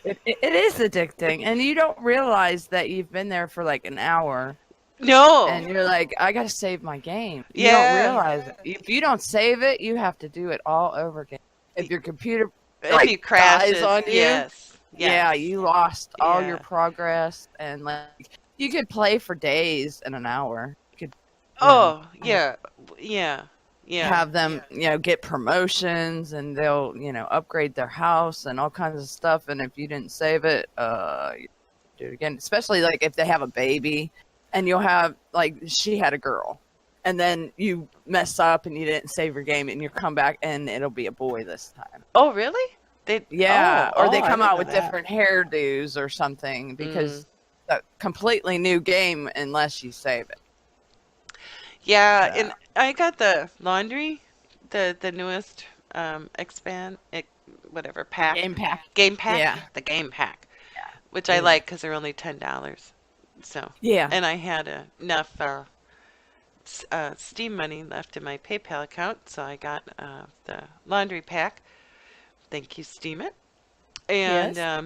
It is addicting, and you don't realize that you've been there for like an hour, No. and you're like, I gotta save my game. You Yeah. don't realize it. If you don't save it, you have to do it all over again. If your computer If you crash dies on you, yes. yeah, you lost all your Yeah. progress, and like you could play for days in an hour. You could Oh, yeah. Yeah. Yeah. have them, get promotions, and they'll, upgrade their house and all kinds of stuff. And if you didn't save it, you do it again. Especially like if they have a baby, and you'll have like she had a girl, and then you mess up and you didn't save your game, and you come back and it'll be a boy this time. Oh, really? Yeah, or they I come didn't out know with that. different hairdos or something because a completely new game unless you save it. Yeah, and I got the laundry, the newest whatever pack. Game pack. Game pack? Yeah. The game pack. Yeah. Which I like because they're only $10. So, Yeah. and I had enough Steam money left in my PayPal account, so I got the laundry pack. Thank you, Steam It. And Yes.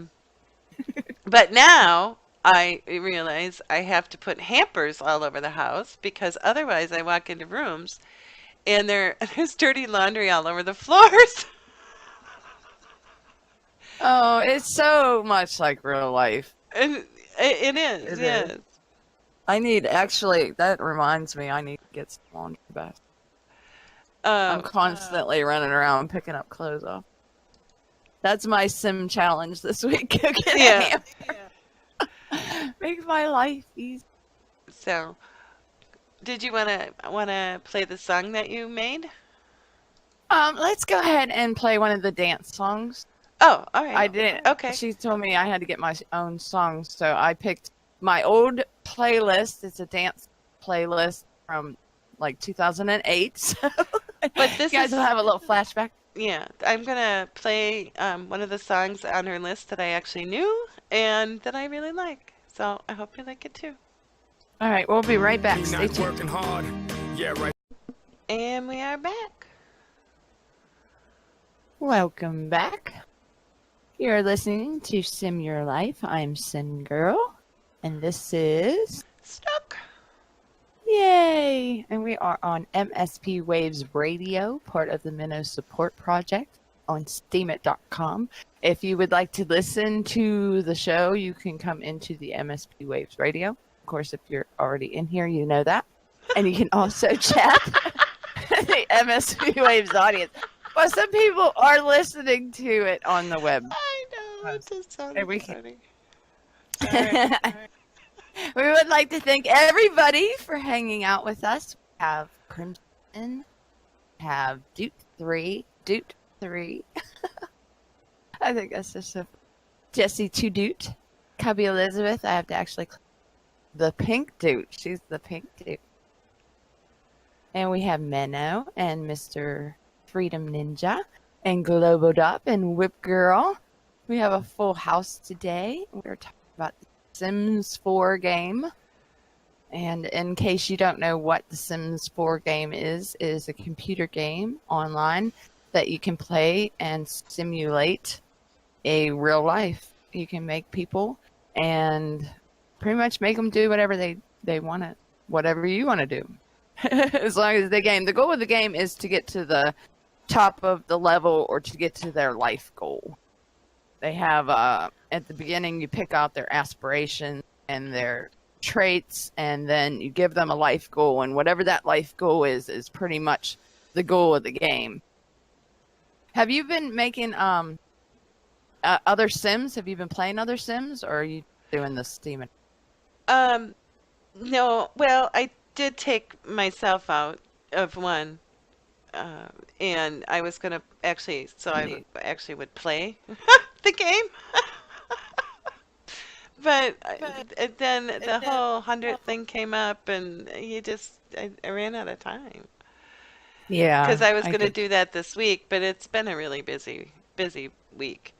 but now I realize I have to put hampers all over the house because otherwise I walk into rooms and there's dirty laundry all over the floors. Oh, it's so much like real life. And it is, It yes. is. That reminds me, I need to get some laundry back. I'm constantly running around picking up clothes off. That's my sim challenge this week. Get a Yeah. hamper. Make my life easy. So, did you wanna play the song that you made? Let's go ahead and play one of the dance songs. Oh, all right. I didn't. Okay. She told me I had to get my own songs, so I picked my old playlist. It's a dance playlist from like 2008. So But you this guys will is, have a little flashback. yeah, I'm gonna play one of the songs on her list that I actually knew and that I really like. So I hope you like it too. All right, we'll be right back. Stay tuned. Working hard. Yeah, right. And we are back. Welcome back. You're listening to Sim Your Life. I'm Sim Girl, and this is Stuck. Yay! And we are on MSPWaves Radio, part of the Minnow Support Project on steamit.com. If you would like to listen to the show, you can come into the MSP Waves Radio. Of course, if you're already in here, you know that. And you can also chat the MSP Waves audience. Well, some people are listening to it on the web. I know, it just sounds And we funny. We would like to thank everybody for hanging out with us. We have Crimson, have Duke 3. I think that's just a Jessie 2 Doot. Cubby Elizabeth, I have to actually the pink Doot. She's the pink Doot. And we have Menno and Mr. Freedom Ninja and Globodop and Whip Girl. We have a full house today. We're talking about the Sims 4 game. And in case you don't know what the Sims 4 game is a computer game online that you can play and simulate a real life. You can make people and pretty much make them do whatever they want to, whatever you want to do. As long as the goal of the game is to get to the top of the level or to get to their life goal. They have, at the beginning, you pick out their aspirations and their traits, and then you give them a life goal, and whatever that life goal is pretty much the goal of the game. Have you been making other Sims? Have you been playing other Sims, or are you doing this Steam? No, well, I did take myself out of one, and I was gonna actually, so I actually would play the game. But then the whole 100th thing came up, and I ran out of time. Yeah. Because I was going to do that this week, but it's been a really busy week.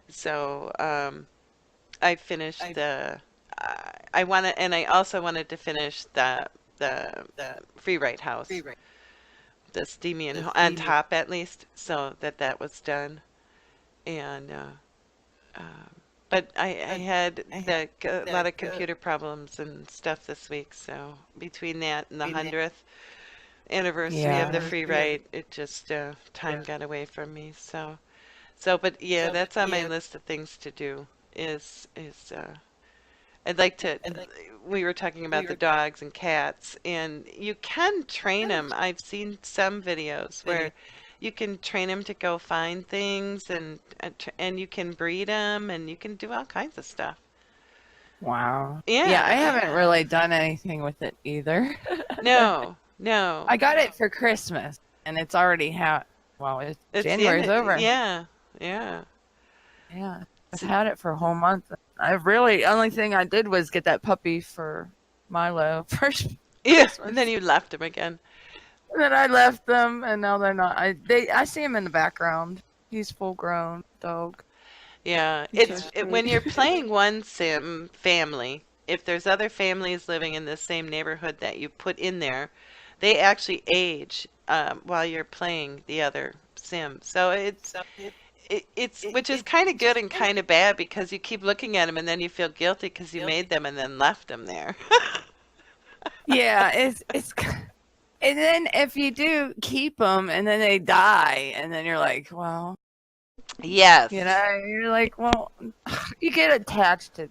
So I finished I wanted, and I also wanted to finish the free write house, the Steamian on top at least, so that was done. And but I had a lot of computer problems and stuff this week, so between that and the 100th anniversary of the free write, it just time got away from me. But yeah, that's on my list of things to do. I'd like to. We were talking about the dogs and cats, and you can train them. I've seen some videos where you can train them to go find things, and you can breed them, and you can do all kinds of stuff. Wow. Yeah. Yeah, I haven't really done anything with it either. No. I got it for Christmas, and it's already January's over. Yeah. Yeah. I've had it for a whole month. Only thing I did was get that puppy for Milo first. Yeah, and then you left him again. And then I left them, and now they're not. I see him in the background. He's full grown dog. Yeah, when you're playing one sim family, if there's other families living in the same neighborhood that you put in there, they actually age while you're playing the other sim. So it's which is kind of good and kind of bad, because you keep looking at them and then you feel guilty because you made them and then left them there. Yeah, it's and then if you do keep them and then they die, and then you're like, well, Yes. you're like, well, you get attached to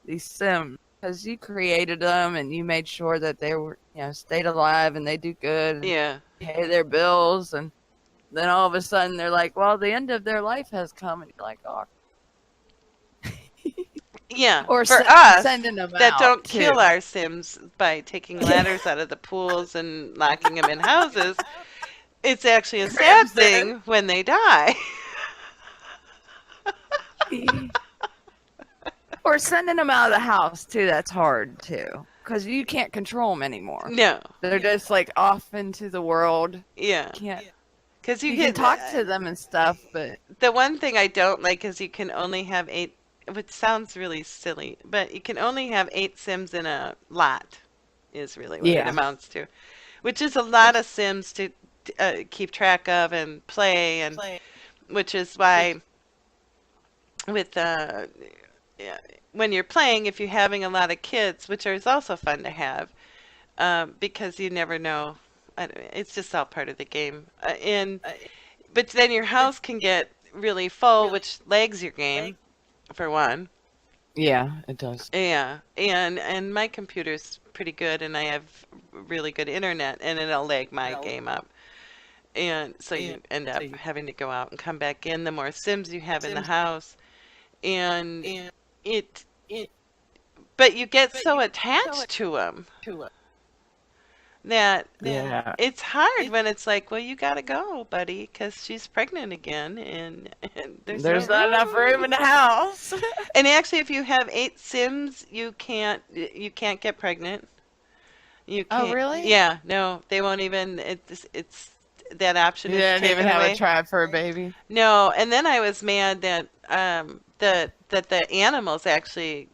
these Sims because you created them and you made sure that they were, stayed alive and they do good. And Yeah. pay their bills, and then all of a sudden they're like, well, the end of their life has come, and you're like, oh. Yeah. Or for us sending them that out, don't too. kill our Sims by taking ladders out of the pools and locking them in houses, it's actually a sad thing when they die. Or sending them out of the house too. That's hard too, because you can't control them anymore. No. They're just like off into the world. Yeah. Can't. Because You can talk to them and stuff, but the one thing I don't like is you can only have 8, which sounds really silly, but you can only have 8 Sims in a lot, is really what it Yeah. amounts to, which is a lot of Sims to keep track of and play, and which is why with yeah, when you're playing, if you're having a lot of kids, which is also fun to have, because you never know. It's just all part of the game, but then your house can get really full, which lags your game, for one. yeah, it does. Yeah, and my computer's pretty good, and I have really good internet, and it'll lag my game up. And so you end up having to go out and come back in the more Sims you have in the house. And but you get so attached to them that Yeah. it's hard when it's like, well, you gotta go, buddy, because she's pregnant again, and There's no not enough room in the house. And actually, if you have 8 Sims, you can't get pregnant. You Oh, can't. really? Yeah, no, they won't even. It's that option You is didn't taken even have away. a try for a baby. No, and then I was mad that that the animals actually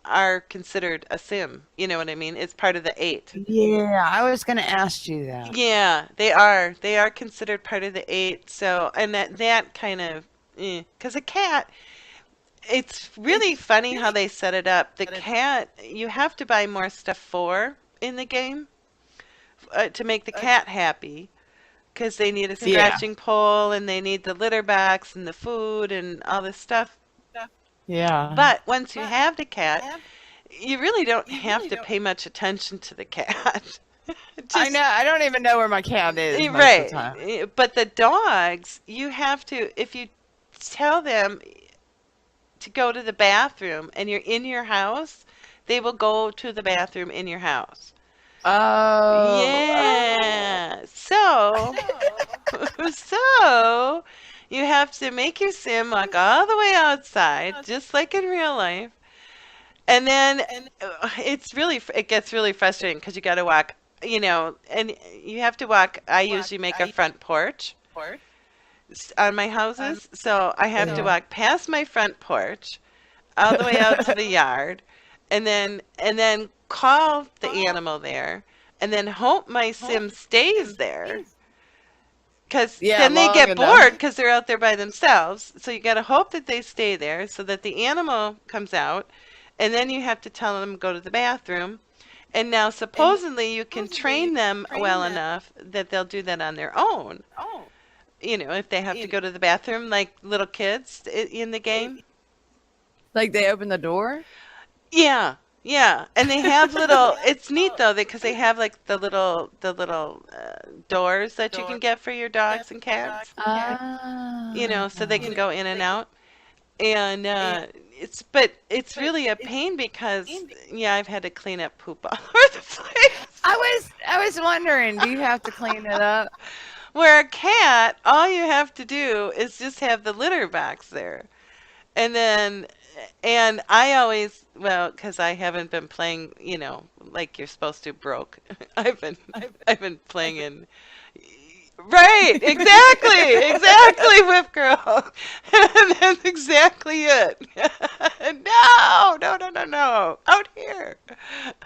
are considered a Sim. You know what I mean? It's part of the 8. Yeah, I was gonna ask you that. Yeah, they are. They are considered part of the 8. So, and that kind of, because a cat, it's really funny how they set it up. The cat, you have to buy more stuff for in the game to make the cat happy, because they need a Yeah. scratching pole, and they need the litter box and the food and all this stuff. Yeah. But once you have the cat, you really don't have to pay much attention to the cat. I know. I don't even know where my cat is most of the Right. time. But the dogs, you have to, if you tell them to go to the bathroom and you're in your house, they will go to the bathroom in your house. Oh. Yeah. So, so you have to make your sim walk all the way outside, just like in real life. And then it gets really frustrating because you got to walk, and you have to walk. I usually make a front porch on my houses, so I have to Yeah. walk past my front porch, all the way out to the yard, and then call the animal there, and then hope my sim stays there. Because Yeah, then they long get enough. bored because they're out there by themselves. So you got to hope that they stay there so that the animal comes out, and then you have to tell them to go to the bathroom. And now supposedly you can train them well enough that they'll do that on their own. If they have to go to the bathroom like little kids in the game. Like they open the door? Yeah, yeah, and they have little. It's neat though because they have like the little doors that you can get for your dogs and cats. Ah. So they can go in and out. And it's really a pain because I've had to clean up poop all over the place. I was wondering, do you have to clean it up? Where a cat, all you have to do is just have the litter box there. And I always, because I haven't been playing, like you're supposed to, broke. I've been playing in. Right, exactly, Whip Girl. That's exactly it. No, out here.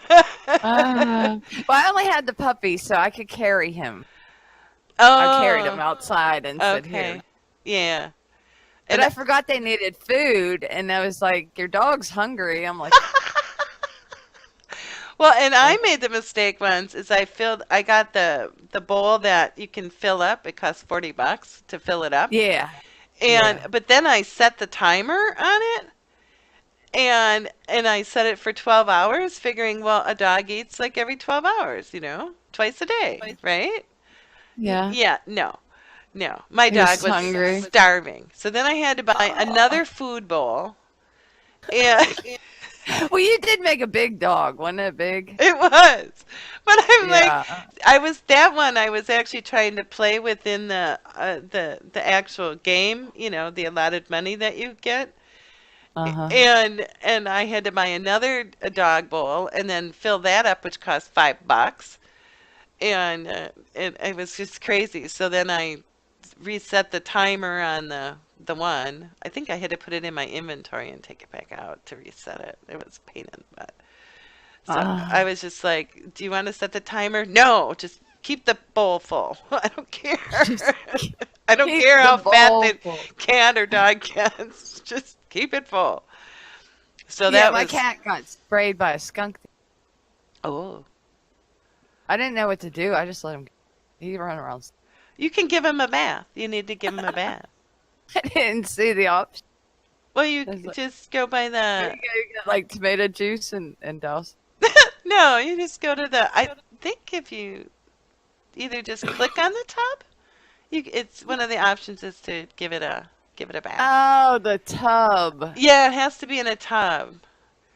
Well, I only had the puppy, so I could carry him. Oh, I carried him outside and said, okay, here. yeah. But I forgot they needed food, and I was like, your dog's hungry. I'm like, Well, and I made the mistake once is I got the bowl that you can fill up. It costs $40 to fill it up. yeah. But then I set the timer on it. And I set it for 12 hours, figuring, well, a dog eats like every 12 hours, twice a day, right? Yeah. Yeah, no. My He was dog was hungry. starving. So then I had to buy another food bowl. And Well, you did make a big dog, wasn't it big? It was. But I'm like, Yeah. I was actually trying to play within the actual game, the allotted money that you get. Uh-huh. And I had to buy another dog bowl and then fill that up, which cost $5. And it was just crazy. So then I reset the timer on the one. I think I had to put it in my inventory and take it back out to reset it. It was a pain in the butt. So I Ah, was just like, "Do you want to set the timer?" No, just keep the bowl full. I don't care. just I don't keep care the how fat bowl the full. cat or dog gets. Just keep it full. So Yeah, that my was. cat got sprayed by a skunk. Oh, I didn't know what to do. I just let him. He run around. you can give him a bath. You need to give him a bath. I didn't see the option. Well, you I was like, just go by "Are you the. gonna get like tomato juice and douse?" No, you just go to the. I think if you either just click on the tub, it's one of the options is to give it a bath. Oh, the tub. Yeah, it has to be in a tub. I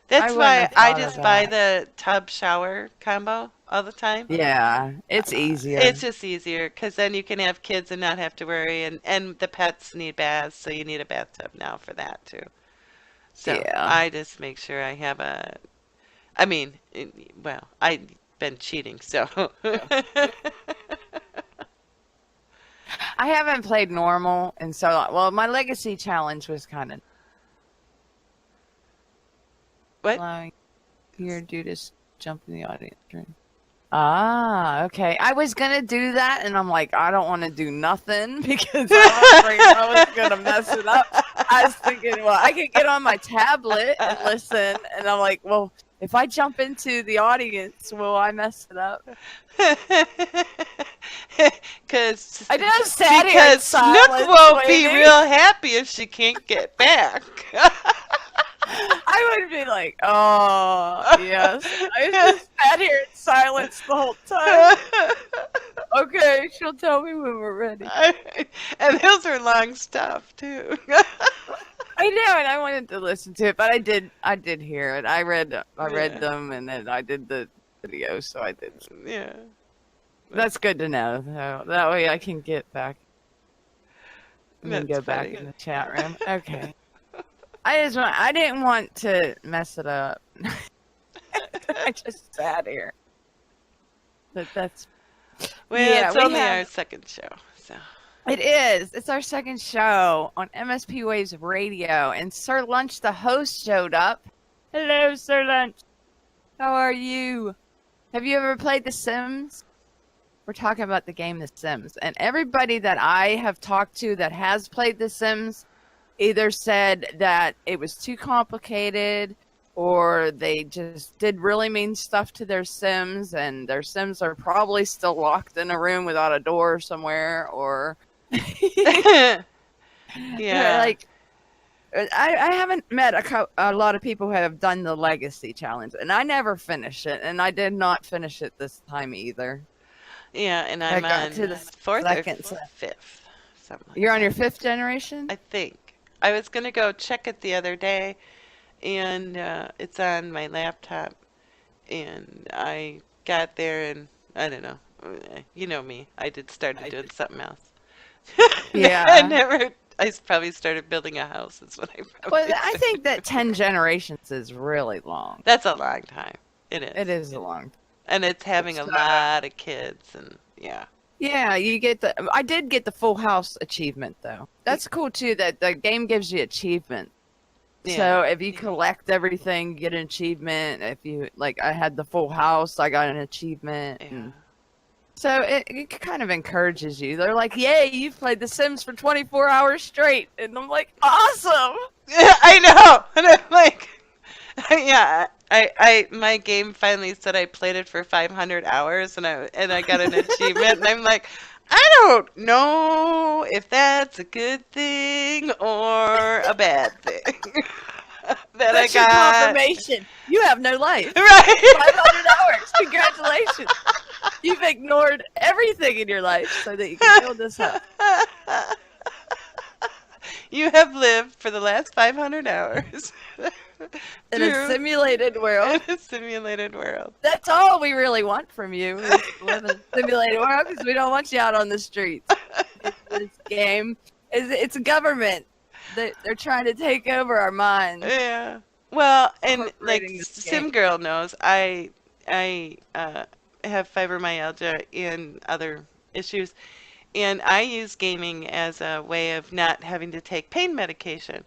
That's wouldn't why have I thought of just buy that. the tub shower combo all the time. Yeah, it's It's easier. just easier because then you can have kids and not have to worry, and the pets need baths, so you need a bathtub now for that too. So Yeah. I just make sure I have a. I mean, well, I've been cheating, so. I haven't played normal, and so well, my legacy challenge was kind of What? allowing your dude to jump in the audience. Ah, okay. I was gonna do that, and I'm like, I don't want to do nothing because I'm afraid I was gonna mess it up. I was thinking, well, I could get on my tablet and listen, and I'm like, well, if I jump into the audience, will I mess it up? Cause, I just sat here in because Snook silence won't be waiting. real happy if she can't get back. I would be like, oh, yes. I just sat here in silence the whole time. Okay, she'll tell me when we're ready. And those are long stuff too. I know, and I wanted to listen to it, but I did hear it. I read Yeah. them, and then I did the video, so I did. Yeah. That's good to know. So that way I can get back and then That's go back funny. in the chat room. Okay. I didn't want to mess it up. I just sat here. But that's Well, Yeah, it's we only have- our second show, so. It is. It's our second show on MSPWaves Radio, and Sir Lunch, the host, showed up. Hello, Sir Lunch. How are you? Have you ever played The Sims? We're talking about the game The Sims, and everybody that I have talked to that has played The Sims either said that it was too complicated, or they just did really mean stuff to their Sims, and their Sims are probably still locked in a room without a door somewhere, or Yeah. like I haven't met a lot of people who have done the Legacy Challenge, and I never finished it, and I did not finish it this time either. Yeah, and I I'm got on to the fourth or second. fifth. Something like You're on that. your 5th generation? I think. I was going to go check it the other day, and it's on my laptop. And I got there, and I don't know. You know me. I started doing something else. Yeah. I probably started building a house. That's what I Well, probably I started. think that 10 generations is really long. That's a long time. It is. It is a long time. And it's having a lot of kids, and yeah. Yeah, you get I did get the full house achievement, though. That's cool, too, that the game gives you achievement. Yeah. So if you collect everything, you get an achievement. If you, like, I had the full house, I got an achievement. Yeah. And so it kind of encourages you. They're like, yay, you've played The Sims for 24 hours straight. And I'm like, awesome! I know. And I'm like, yeah, my game finally said I played it for 500 hours, and I got an achievement, and I'm like, I don't know if that's a good thing or a bad thing. that That's I your got. confirmation. You have no life. Right. 500 hours. Congratulations. You've ignored everything in your life so that you can build this up. You have lived for the last 500 hours. In a True. simulated world. In a simulated world. That's all we really want from you is to live in a simulated world because we don't want you out on the streets. This game it's a government. They're trying to take over our minds. Yeah. Well, and like Incorporating this Sim game. Girl knows, I have fibromyalgia and other issues, and I use gaming as a way of not having to take pain medication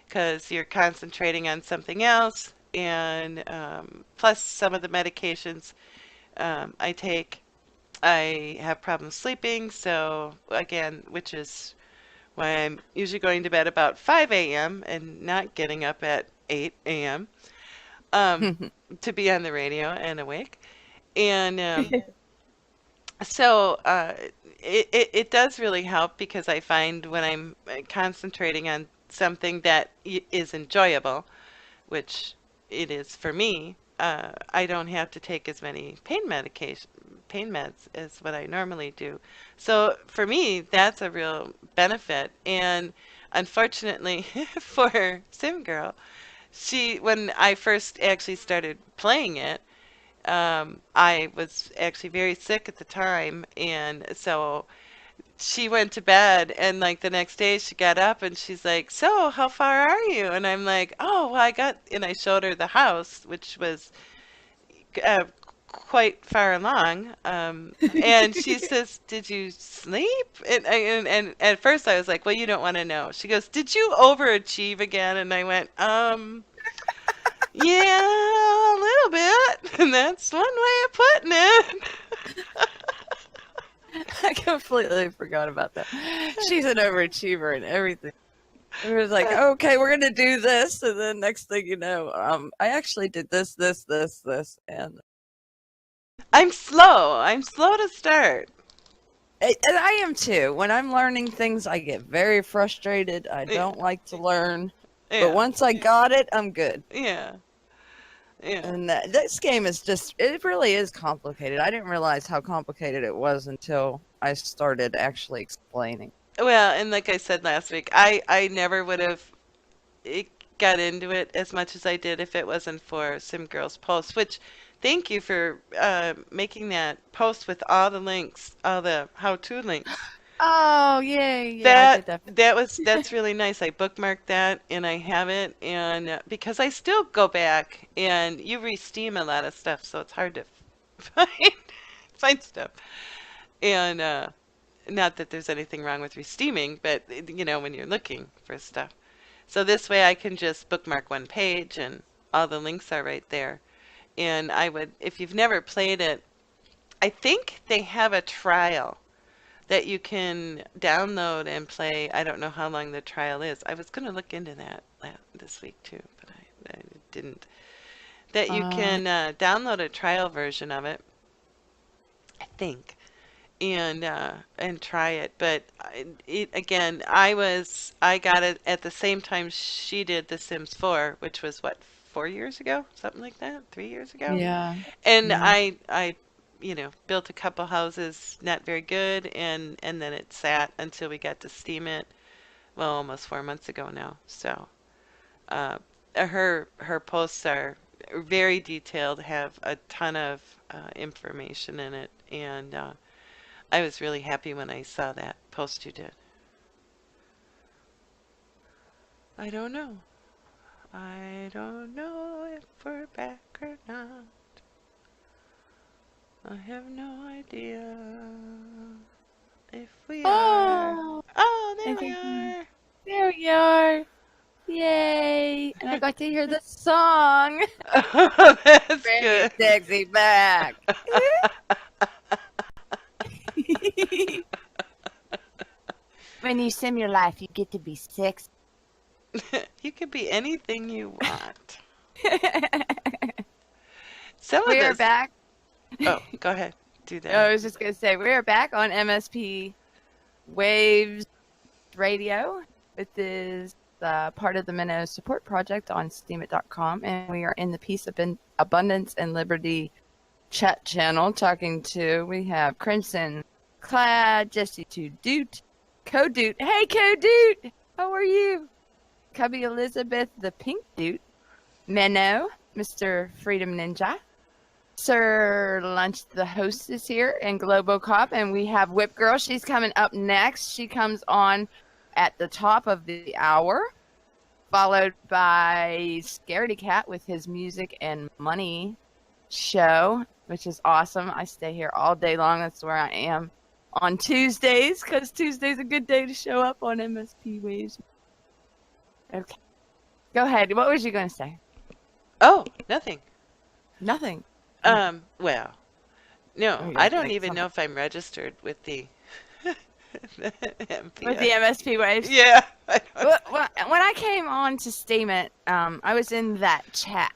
because you're concentrating on something else, and plus some of the medications I take, I have problems sleeping. So again, which is why I'm usually going to bed about 5 a.m. and not getting up at 8 a.m. To be on the radio and awake. And so it does really help because I find when I'm concentrating on something that is enjoyable, which it is for me, I don't have to take as many pain meds as what I normally do. So for me, that's a real benefit. And unfortunately for Sim Girl, when I first actually started playing it, I was actually very sick at the time, and so she went to bed, and like the next day she got up and she's like, "So, how far are you?" And I'm like, "Oh, well, and I showed her the house, which was uh, quite far along. And she says, "Did you sleep?" And at first I was like, "Well, you don't want to know." She goes, "Did you overachieve again?" And I went, yeah, a little bit. And that's one way of putting it. I completely forgot about that. She's an overachiever and everything. It was like, okay, we're gonna do this, and then next thing you know, I actually did this, and I'm slow. I'm slow to start. and I am too. When I'm learning things, I get very frustrated. I don't like to learn, but Yeah. once I got it, I'm good. Yeah. Yeah. And this game is it really is complicated. I didn't realize how complicated it was until I started actually explaining. Well, and like I said last week, I never would have got into it as much as I did if it wasn't for Sim Girl's post, which thank you for making that post with all the links, all the how-to links. Oh, yay. Yeah, I did that. That's really nice. I bookmarked that and I have it, and because I still go back and you re-steam a lot of stuff, so it's hard to find stuff. And not that there's anything wrong with re-steaming, but when you're looking for stuff. So this way I can just bookmark one page and all the links are right there. And if you've never played it, I think they have a trial that you can download and play. I don't know how long the trial is. I was going to look into that this week too, but I didn't. That you can download a trial version of it, I think, and try it. But again, I got it at the same time she did The Sims 4, which was what, 4 years ago, something like that, 3 years ago. Yeah. And Yeah. I built a couple houses, not very good, and then it sat until we got to steam it, well, almost 4 months ago now. So her posts are very detailed, have a ton of information in it, and I was really happy when I saw that post you did. I don't know. I don't know if we're back or not. I have no idea if we are. Oh, there we are. There we are. Yay. And I got to hear the song. Oh, that's Bring good. it sexy back. When you sim your life, you get to be sexy. You could be anything you want. Some of We are this. back. Oh, go ahead. Do that. I was just going to say, we are back on MSPWaves Radio. It is part of the Minnow Support Project on steamit.com, and we are in the Peace, Abundance, and Liberty chat channel we have Crimson, Clad, Jesse 2 Doot, Co-Doot. Hey, Co-Doot! How are you? Cubby Elizabeth, the Pink Doot, Menno, Mr. Freedom Ninja. Sir Lunch, the host, is here, and Globo Cop, and we have Whip Girl. She's coming up next. She comes on at the top of the hour, followed by Scaredy Cat with his music and money show, which is awesome. I stay here all day long. That's where I am on Tuesdays, because Tuesday's a good day to show up on MSP Waves. Okay. Go ahead. What was you going to say? Oh, nothing. Nothing. Well, no, Oh, I yeah, don't like even something. know if I'm registered with the MPS. With the MSP Waves? Yeah. Well, when I came on to Steam It, I was in that chat.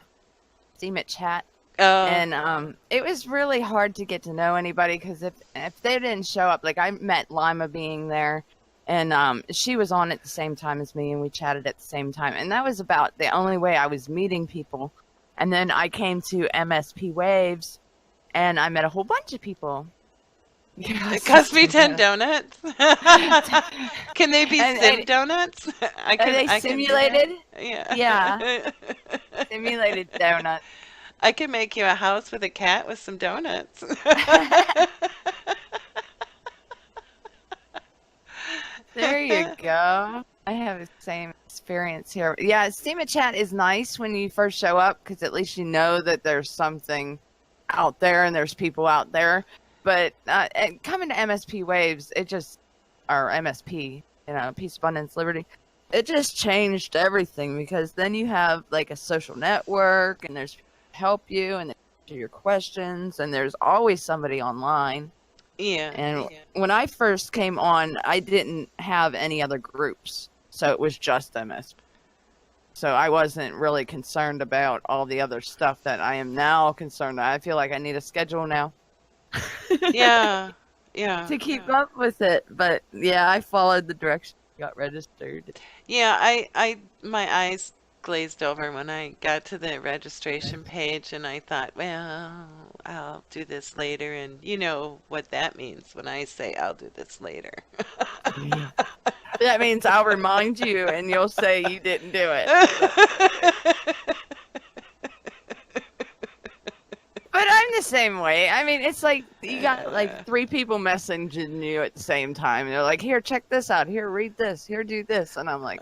Steam It chat. Oh, And it was really hard to get to know anybody because if they didn't show up, like I met Lima being there, and she was on at the same time as me, and we chatted at the same time, and that was about the only way I was meeting people. And then I came to MSP Waves, and I met a whole bunch of people. it cost me 10 donuts. Can they be And- sim and- donuts? Are they simulated? Yeah. Yeah. Simulated donuts. I can make you a house with a cat with some donuts. There you go. I have the same experience here. Yeah, Steam It Chat is nice when you first show up because at least you know that there's something out there and there's people out there. But and coming to MSP Waves, it just, or MSP, Peace, Abundance, Liberty, it just changed everything because then you have like a social network and there's people to help you and they answer your questions and there's always somebody online. Yeah. And when I first came on, I didn't have any other groups. So it was just MS. So I wasn't really concerned about all the other stuff that I am now concerned. I feel like I need a schedule now. Yeah. Yeah. To keep up with it. But yeah, I followed the directions, got registered. Yeah, my eyes glazed over when I got to the registration page and I thought, well, I'll do this later, and you know what that means when I say I'll do this later. That means I'll remind you and you'll say you didn't do it. But I'm the same way. I mean, it's like you got like 3 people messaging you at the same time. They're like, here, check this out. Here, read this. Here, do this. And I'm like,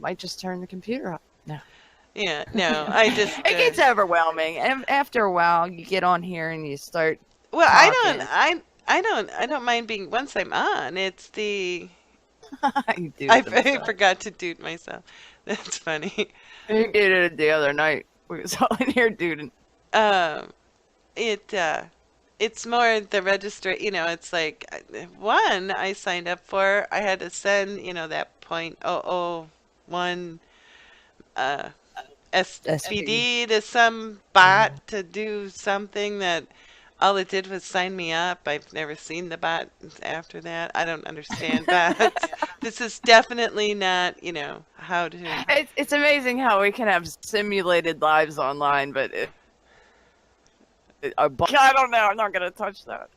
might just turn the computer off. No. Yeah, no, I just It gets overwhelming. And after a while, you get on here and you start. well, talking. I don't mind being once I'm on. It's the You do I themselves. forgot to doot myself. That's funny. You did it the other night. We was all in here doing. It's more the register, it's like one I signed up for, I had to send, that .001 SPD to some bot to do something that all it did was sign me up. I've never seen the bot after that. I don't understand bots. This is definitely not, how to. It's amazing how we can have simulated lives online, but I don't know. I'm not gonna touch that.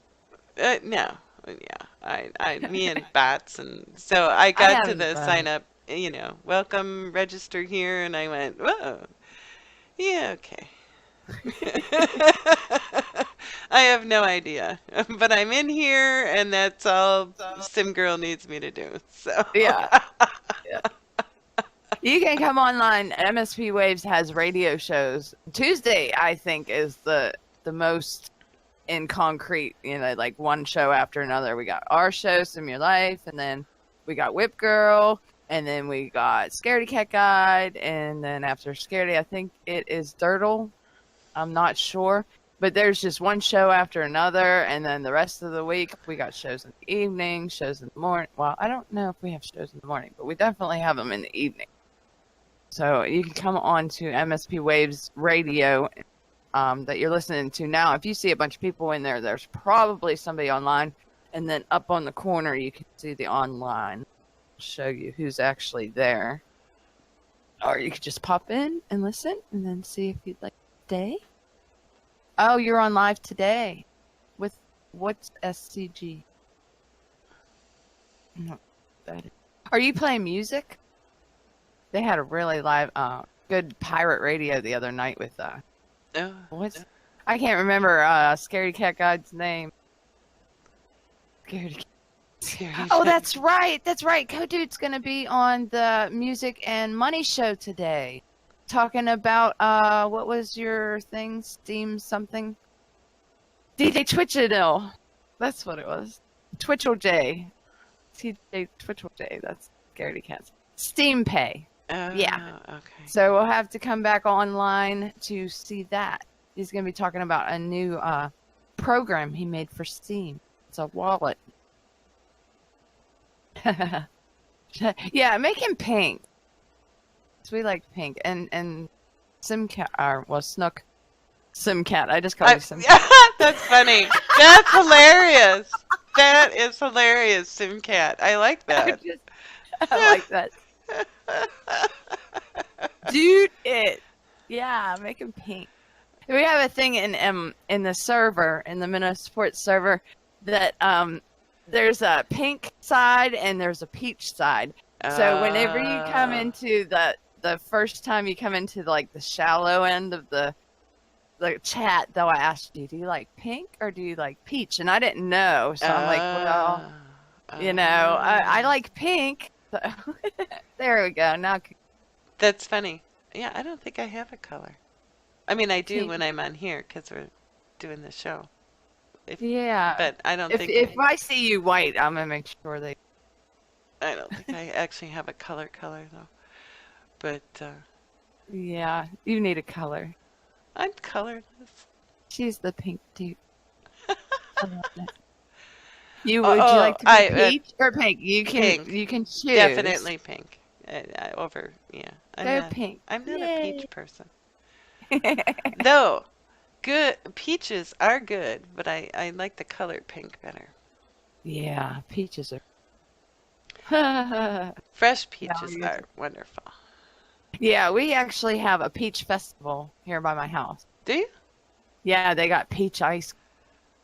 No, yeah, me and bots, and so I got to having the fun. sign up, welcome, register here, and I went, whoa, yeah, okay. I have no idea, but I'm in here, and that's all Sim Girl needs me to do. So Yeah. You can come online. MSP Waves has radio shows. Tuesday, I think, is the most in concrete, like one show after another. We got our show, Sim Your Life, and then we got Whip Girl, and then we got Scaredy Cat Guide, and then after Scaredy, I think it is Dirtle. I'm not sure. But there's just one show after another, and then the rest of the week, we got shows in the evening, shows in the morning. Well, I don't know if we have shows in the morning, but we definitely have them in the evening. So you can come on to MSP Waves Radio that you're listening to now. If you see a bunch of people in there, there's probably somebody online. And then up on the corner, you can see the online. I'll show you who's actually there. Or you could just pop in and listen and then see if you'd like to stay. Oh, you're on live today. With what's SCG? No, that is. Are you playing music? They had a really live. good pirate radio the other night with Oh, I can't remember Scaredy Cat Guy's name. Scaredy Cat. scary. Oh, that's right. That's right. Codude's going to be on the Music and Money show today. Talking about, what was your thing? Steam something? DJ Twitchadil. That's what it was. Twitchell J. TJ Twitchell J. That's Scaredy Cat's. Steam Pay. Yeah. Okay. So we'll have to come back online to see that. He's going to be talking about a new program he made for Steam. It's a wallet. Yeah, make him pink. We like pink. And Simcat, Snook. Simcat. I just called you Simcat. That's funny. That's hilarious. That is hilarious, Simcat. I like that. I like that. Dude, it. Yeah, make him pink. We have a thing in the server, in the Minnow Sports server, that there's a pink side and there's a peach side. So whenever you come into the first time you come into like the shallow end of the chat, they'll ask you, do you like pink or do you like peach? And I didn't know, so I'm like, well, I like pink. So there we go. Now That's funny. Yeah, I don't think I have a color. I mean, I do pink. when I'm on here because we're doing the show. Yeah. But I don't think if I see you white, I'm gonna make sure they. I don't think I actually have a color though. But Yeah, you need a color. I'm colorless. She's the pink dude. I love that. Would you like to be peach or pink? You can pink. You can choose. Definitely pink. I'm Go not, pink. I'm not Yay. a peach person. Though, good peaches are good, but I like the colored pink better. Yeah, peaches are. Fresh peaches yeah. are wonderful. Yeah, we actually have a peach festival here by my house. Do you? Yeah, they got peach ice,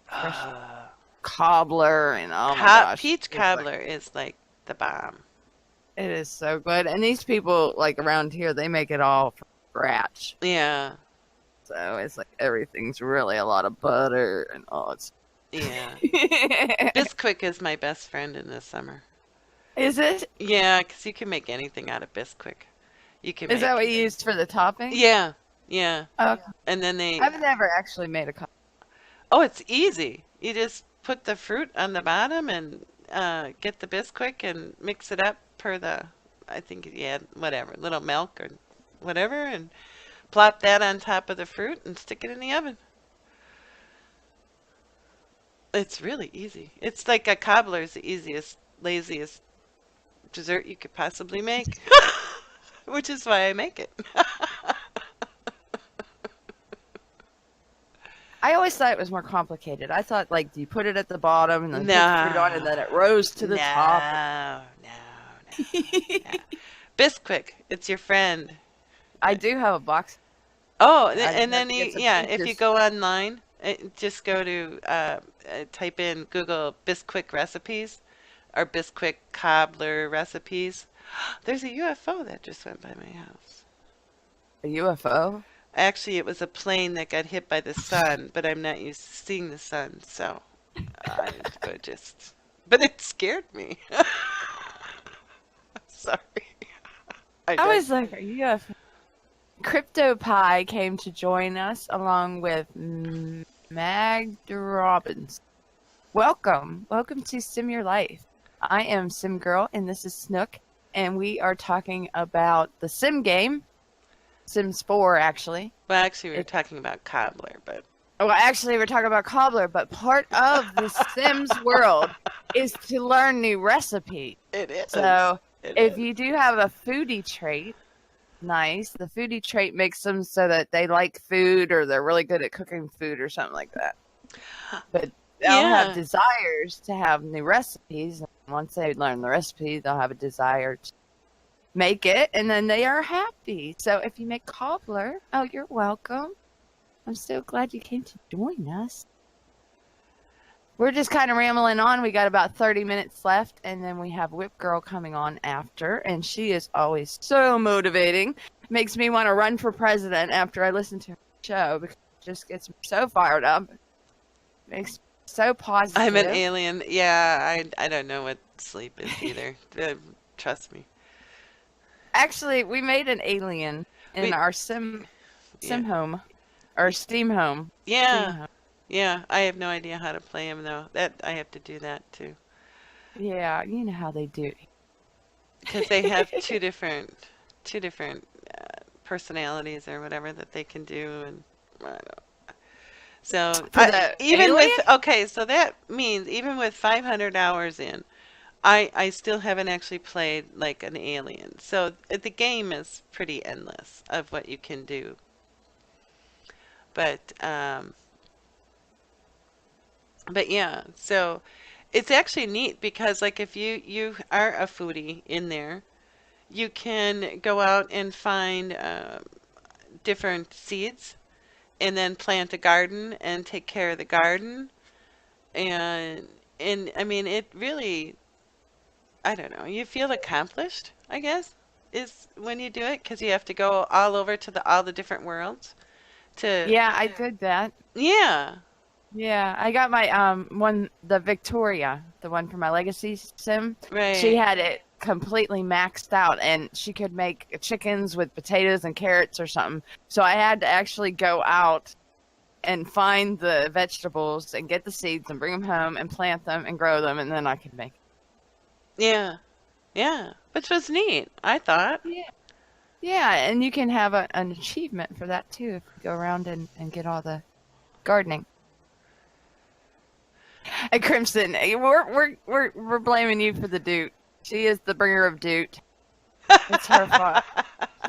fresh cobbler, and oh my gosh, Peach it's cobbler is like the bomb. It is so good, and these people like around here, they make it all from scratch. Yeah. So it's like everything's really a lot of butter and it's. Yeah. Bisquick is my best friend in the summer. Is it? Yeah, because you can make anything out of Bisquick. Is that what you used for the topping? Yeah, yeah. Okay. And then I've never actually made a cup. Oh, it's easy. You just put the fruit on the bottom and get the Bisquick and mix it up I think you add whatever, little milk or whatever, and plop that on top of the fruit and stick it in the oven. It's really easy. It's like a cobbler's the easiest, laziest dessert you could possibly make. Which is why I make it. I always thought it was more complicated. I thought, like, you put it at the bottom and then put the fruit on and then it rose to the top. No. Bisquick, it's your friend. I do have a box. Oh, I and have then to get some if you pictures. go online, just go to type in Google Bisquick recipes or Bisquick cobbler recipes. There's a UFO that just went by my house. A UFO? Actually, it was a plane that got hit by the sun, but I'm not used to seeing the sun, so I would just. But it scared me. Sorry. I was like, a UFO. CryptoPie came to join us along with Magda Robbins. Welcome to Sim Your Life. I am Sim Girl, and this is Snook, and we are talking about the Sim game, Sims 4, actually. Well, actually, we were talking about Cobbler, but... Well, actually, we're talking about Cobbler, but part of the Sims world is to learn new recipes. It is. So, if you do have a foodie trait, nice. The foodie trait makes them so that they like food or they're really good at cooking food or something like that. But they'll have desires to have new recipes. And once they learn the recipe, they'll have a desire to make it, and then they are happy. So if you make cobbler, oh, you're welcome. I'm so glad you came to join us. We're just kind of rambling on. We got about 30 minutes left, and then we have Whip Girl coming on after, and she is always so motivating. makes me want to run for president after I listen to her show because it just gets me so fired up. Makes me so positive. I'm an alien. Yeah, I don't know what sleep is either. Trust me. Actually, we made an alien in our sim home, or steam home. Yeah. Steam home. Yeah, I have no idea how to play him though. That I have to do that too. Yeah, you know how they do. Because they have two different personalities or whatever that they can do, and I don't. So even with so that means even with 500 hours in, I still haven't actually played like an alien. So the game is pretty endless of what you can do. But yeah, so it's actually neat because like if you are a foodie in there, you can go out and find different seeds and then plant a garden and take care of the garden. And I mean it really, I don't know, you feel accomplished, I guess, is when you do it because you have to go all over to all the different worlds to Yeah, I did that. yeah. Yeah, I got my the Victoria, the one for my legacy sim. Right. She had it completely maxed out and she could make chickens with potatoes and carrots or something. So I had to actually go out and find the vegetables and get the seeds and bring them home and plant them and grow them, and then I could make it. Yeah. Yeah. Which was neat, I thought. Yeah. Yeah, and you can have an achievement for that too if you go around and get all the gardening. And Crimson, we're blaming you for the doot. She is the bringer of doot. It's her fault.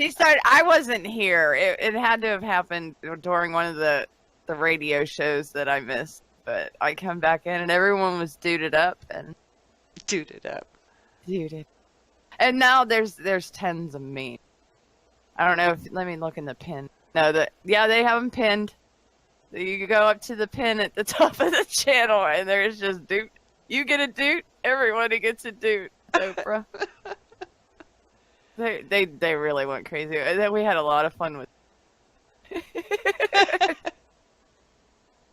She started. I wasn't here. It had to have happened during one of the radio shows that I missed. But I come back in and everyone was dooted up and Dooted up. dooted. And now there's tens of me. I don't know if let me look in the pin. No, they have them pinned. You go up to the pin at the top of the channel, and there's just doot. You get a doot, everybody gets a doot. Oprah. They really went crazy. We had a lot of fun with.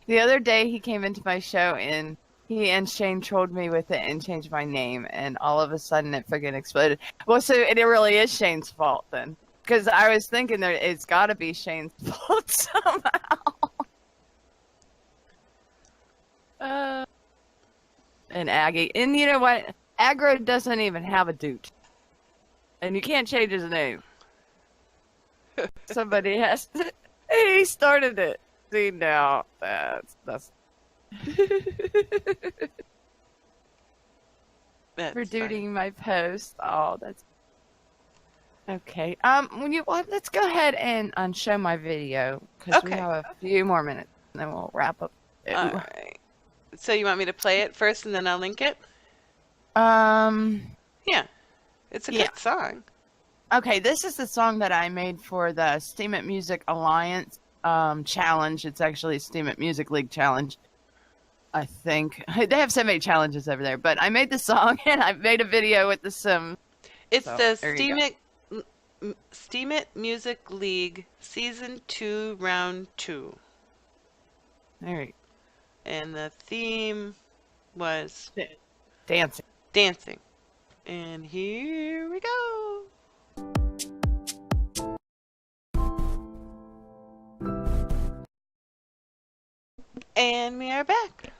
The other day, he came into my show, and he and Shane trolled me with it and changed my name, and all of a sudden it freaking exploded. Well, so it really is Shane's fault then, because I was thinking that it's got to be Shane's fault somehow. And Aggie. And you know what? Aggro doesn't even have a doot. And you can't change his name. Somebody has to. He started it. See, now that's That's for funny. dooting my post. Oh, that's okay. Let's go ahead and show my video because we Okay. have a few more minutes, and then we'll wrap up. All right. So you want me to play it first and then I'll link it? Yeah. It's a Yeah. good song. Okay, this is the song that I made for the Steam It Music Alliance challenge. It's actually Steam It Music League challenge, I think. They have so many challenges over there, but I made the song and I made a video with the sim. It's So, the there you Steam It Music League Season 2 Round 2. There you And the theme was go. Dancing. dancing. And here we go. And we are back.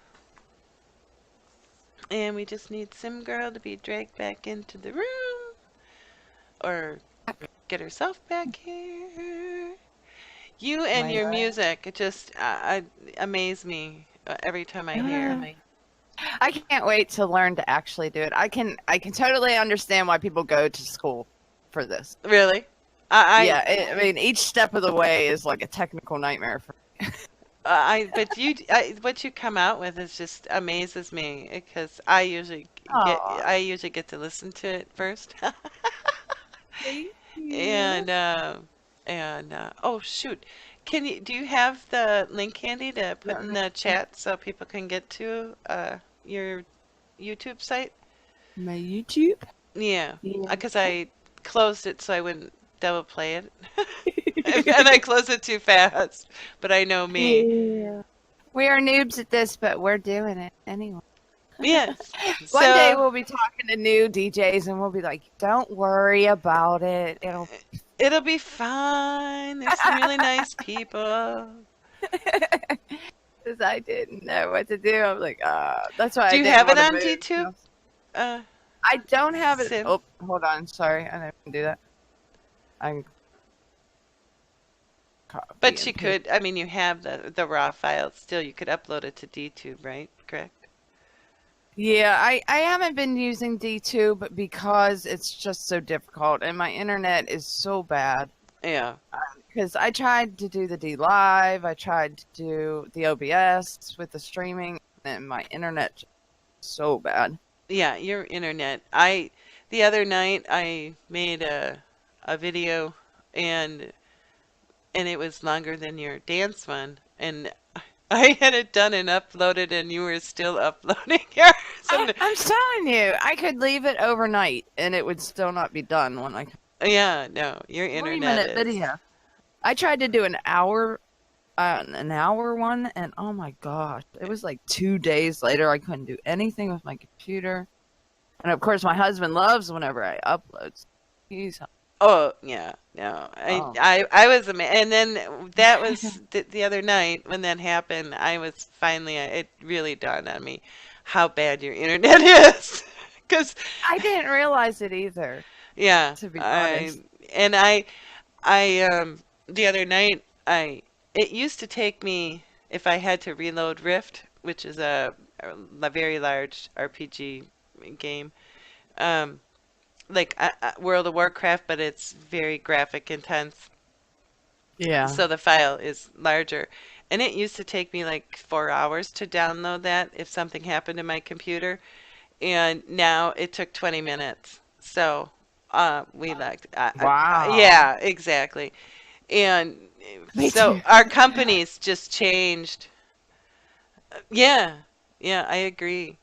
And we just need Sim Girl to be dragged back into the room. Or get herself back here. You and your music, it just amaze me every time I hear. I can't wait to learn to actually do it. I can totally understand why people go to school for this. Really? I mean, each step of the way is like a technical nightmare for me. What you come out with is just amazes me because I usually get to listen to it first. And oh shoot, do you have the link handy to put in the chat so people can get to your YouTube site? My YouTube? Yeah, because I closed it so I wouldn't double play it. And I close it too fast. But I know me. Yeah. We are noobs at this, but we're doing it anyway. Yes. One day So we'll be talking to new DJs and we'll be like, don't worry about it. it'll be fine. There's some really nice people. Because I didn't know what to do. I was like, that's why I Do you didn't have it want to on move. D2? I don't have it. Sim? Oh, hold on. Sorry. I didn't do that. I'm. But you could, I mean, you have the raw file still. You could upload it to DTube, right? Correct? Yeah, I haven't been using D2, but because it's just so difficult and my internet is so bad. Yeah. Because I tried to do the D Live, I tried to do the OBS with the streaming, and my internet so bad. Yeah, your internet. The other night I made a video and it was longer than your dance one, and I had it done and uploaded, and you were still uploading yours. I'm telling you, I could leave it overnight and it would still not be done when I. Yeah, no, your internet 20-minute is. video. I tried to do an hour one, and oh my gosh, it was like 2 days later. I couldn't do anything with my computer, and of course, my husband loves whenever I upload. He's Oh, yeah, no. I was amazed. And then that was the other night when that happened. I was finally, it really dawned on me how bad your internet is. Because I didn't realize it either. yeah, To be honest. The other night, it used to take me, if I had to reload Rift, which is a very large RPG game, like World of Warcraft, but it's very graphic intense. Yeah. So the file is larger. And it used to take me like 4 hours to download that if something happened to my computer. And now it took 20 minutes. So we liked. Wow. Yeah, exactly. And Me so too. our companies just changed. Yeah, I agree.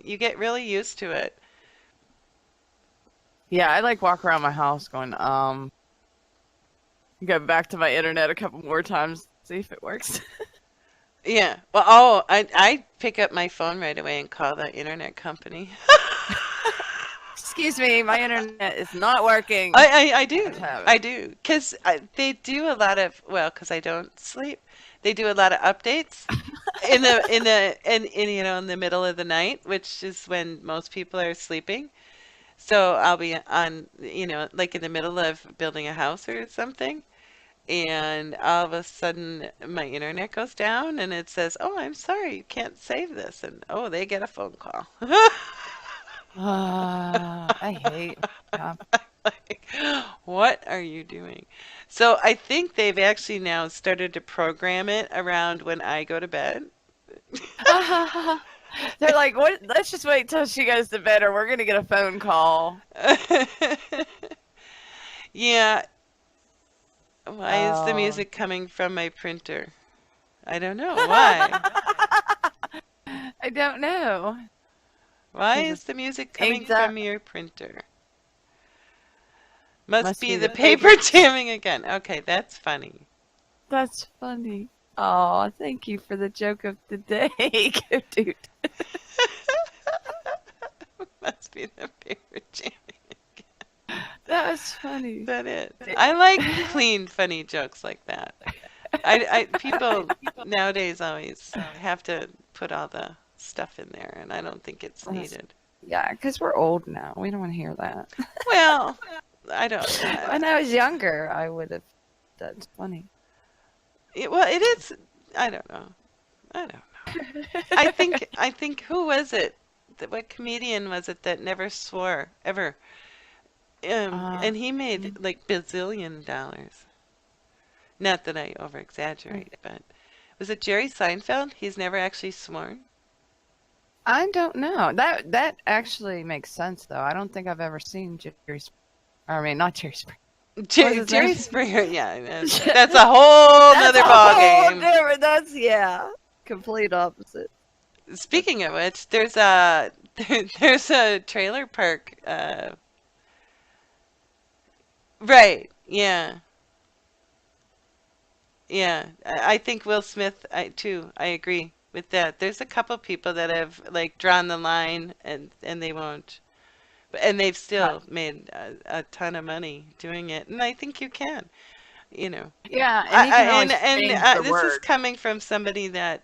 You get really used to it. Yeah, I like walk around my house going, go back to my internet a couple more times, see if it works. Yeah. Well, I pick up my phone right away and call the internet company. Excuse me, my internet is not working. I do. have it. I do. Because they do a lot of, well, because I don't sleep, they do a lot of updates in the middle of the night, which is when most people are sleeping. So I'll be on, like in the middle of building a house or something, and all of a sudden my internet goes down and it says, "Oh, I'm sorry, you can't save this." And oh, they get a phone call. I hate Like, what are you doing? So I think they've actually now started to program it around when I go to bed. They're like, "What? Let's just wait till she goes to bed, or we're gonna get a phone call." Yeah. Why is the Oh. music coming from my printer? I don't know. Why? I don't know. Why 'Cause is the music coming inked up. from your printer? Must be the paper. paper jamming again. Okay, that's funny. That's funny. Oh, thank you for the joke of the day, Go Dude. Must be the paper jamming. That was funny. Is that it? I like clean, funny jokes like that. People nowadays always have to put all the stuff in there, and I don't think it's needed. Yeah, because we're old now. We don't want to hear that. Well, I don't. When I was younger, I would have. That's funny. Well, it is. I don't know. I think who was it? What comedian was it that never swore ever? And he made like bazillion dollars. Not that I over exaggerate, but was it Jerry Seinfeld? He's never actually sworn. I don't know. That actually makes sense, though. I don't think I've ever seen Jerry. I mean, not Jerry Springer. his Jerry name? Springer, yeah, that's a whole nother ball game. That's complete opposite. Speaking of which, There's a trailer park. Right. Yeah. Yeah. I think Will Smith, too. I agree with that. There's a couple people that have like drawn the line and they won't. And they've Right. still made a ton of money doing it. And I think you can, you know. Yeah, and you can always And change the this is word. coming from somebody that,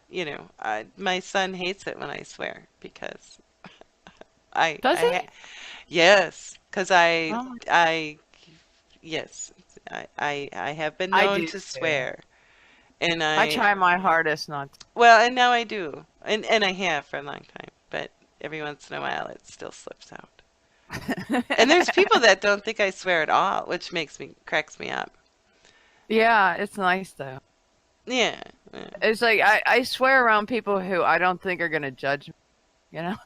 my son hates it when I swear because Does I he? yes, because Oh, yes, I have been I known do to too. swear, and I try my hardest not well, and now I do, and I have for a long time, but every once in a while it still slips out. And there's people to. that don't think I swear at all, which cracks me up. Yeah, it's nice though. Yeah, yeah. It's like I swear around people who I don't think are gonna judge me, you know?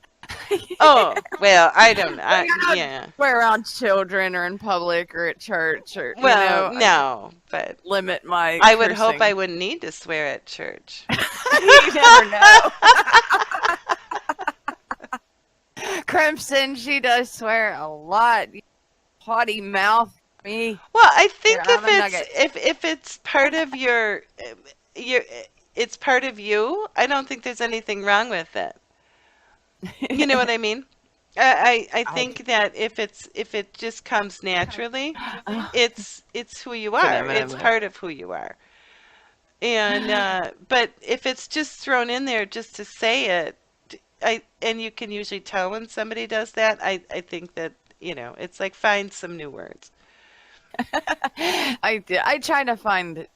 Oh, well, I don't, Like I don't yeah. swear around children or in public or at church or Well, I just no, but limit my I would hope I cursing. wouldn't need to swear at church. You never know. Crimson, she does swear a lot. Haughty mouth me. Well, I Here, think have a nugget. if it's part of your it's part of you, I don't think there's anything wrong with it. You know what I mean? I I think that if it just comes naturally, oh, it's who you are. It's part of who you are. And but if it's just thrown in there just to say it, and you can usually tell when somebody does that, I think that, it's like find some new words. I try to find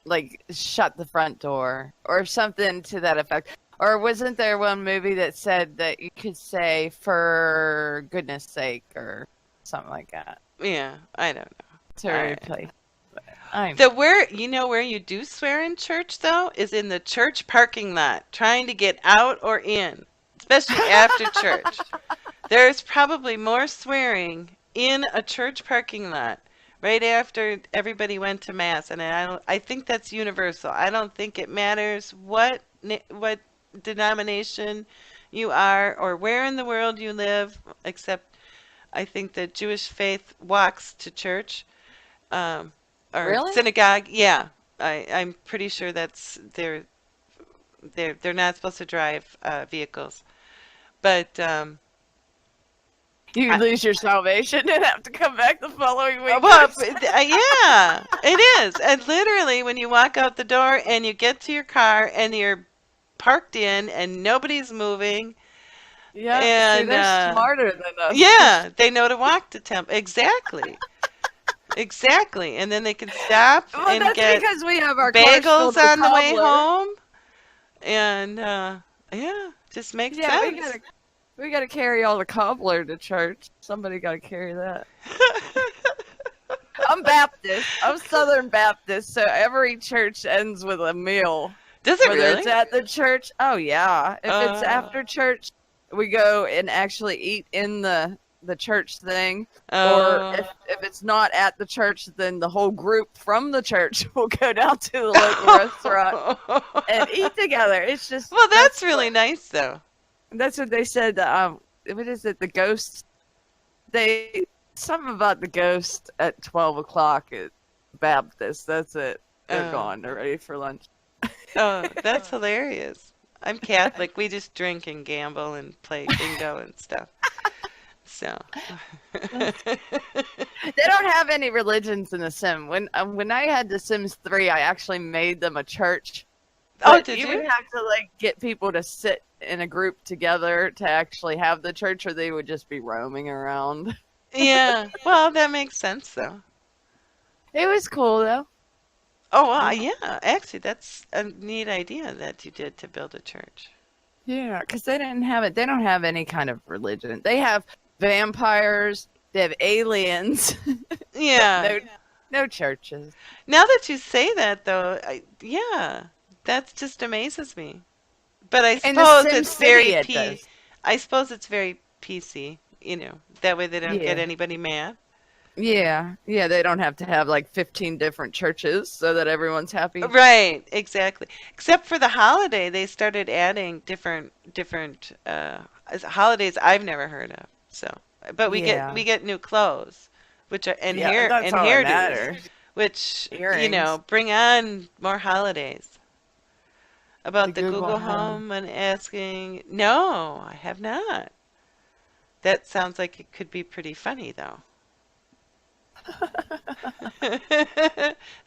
like shut the front door or something to that effect. Or wasn't there one movie that said that you could say for goodness sake or something like that Yeah, I don't to know. replace? I The where where you do swear in church though is in the church parking lot, trying to get out or in, especially after church. There's probably more swearing in a church parking lot right after everybody went to mass, and I think that's universal. I don't think it matters what denomination you are or where in the world you live, except I think the Jewish faith walks to church, um, or really? synagogue. Yeah, I'm pretty sure that's they're not supposed to drive vehicles, but You lose your salvation and have to come back the following week. well, yeah, it is. And literally, when you walk out the door and you get to your car and you're parked in and nobody's moving, Yeah, see, and they're smarter than us. yeah, they know to walk to temp. Exactly. Exactly. And then they can stop Well, and that's get because we have our cars bagels filled with on the way cobbler. home. And yeah, just makes Yeah, sense. we gotta carry all the cobbler to church. Somebody gotta carry that. I'm Baptist. I'm Southern Baptist, so every church ends with a meal. Does it Whether it's really? at the church, oh yeah. If it's Uh, after church, we go and actually eat in the church thing. Or uh, if it's not at the church, then the whole group from the church will go down to the local restaurant and eat together. It's just well, that's really nice, though. that's what they said. What is it? The ghost. They something about the ghost at 12 o'clock at Baptist. That's it. They're Oh, gone. They're ready for lunch. oh, that's hilarious. I'm Catholic. We just drink and gamble and play bingo and stuff. So, They don't have any religions in the Sim. When I had the Sims 3, I actually made them a church. oh, But did you would you? have to like get people to sit in a group together to actually have the church, or they would just be roaming around. Yeah. Well, that makes sense, though. It was cool though. Oh, well, Yeah, yeah. Actually, that's a neat idea that you did to build a church. yeah, because they didn't have it. They don't have any kind of religion. They have vampires. They have aliens, but Yeah. no churches. Now that you say that, though, yeah, that just amazes me. But In the Sim City, it does. I suppose it's very PC, that way they don't get Yeah. anybody mad. Yeah, yeah, they don't have to have like 15 different churches so that everyone's happy. Right, exactly. Except for the holiday, they started adding different holidays I've never heard of. So, but we Yeah. get new clothes, which are and Yeah, that's and all that hairdos, matters. which Earrings. bring on more holidays. The About the Google Google Home. Home and asking, no, I have not. That sounds like it could be pretty funny though.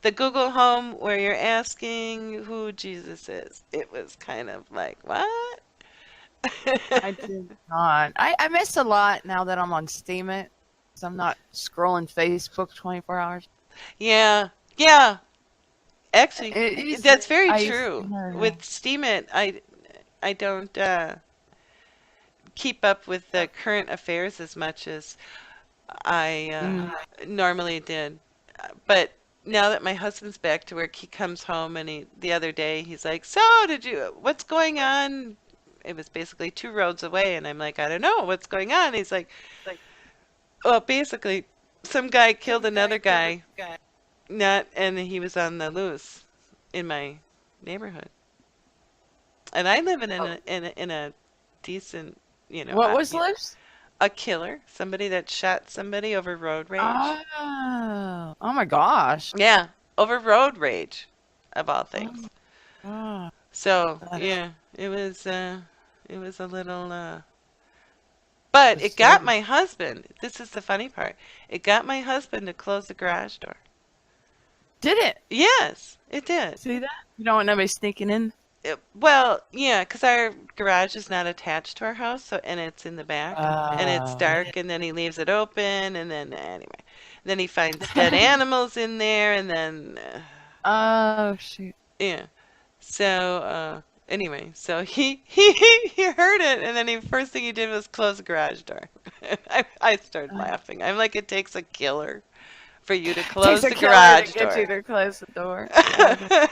The Google Home where you're asking who Jesus is. It was kind of like, what? I did not. I miss a lot now that I'm on Steam It. So I'm not scrolling Facebook 24 hours. Yeah, yeah. Actually, that's very I used to true. know With Steam It, I don't keep up with the current affairs as much as I normally did. But now that my husband's back to work, he comes home and the other day he's like, "So, what's going on?" It was basically 2 roads away, and I'm like, "I don't know what's going on." He's like, "Well, basically, some guy killed another guy, not, and he was on the loose in my neighborhood." And I live in a decent, What was loose? a killer, somebody that shot somebody over road rage. Oh my gosh. Yeah, over road rage, of all things. Oh, So that's yeah, it was a little, but it got disturbing. my husband. This is the funny part. It got my husband to close the garage door. Did it? Yes, it did. See that? You don't want nobody sneaking in? Well, yeah, because our garage is not attached to our house, so and it's in the back, and it's dark, and then he leaves it open, and then anyway, then he finds dead animals in there, and then Oh, shoot. yeah. So anyway, so he heard it, and then first thing he did was close the garage door. I started laughing. I'm like, it takes a killer for you to close Takes a the killer garage to get you door. to close the door. Yeah.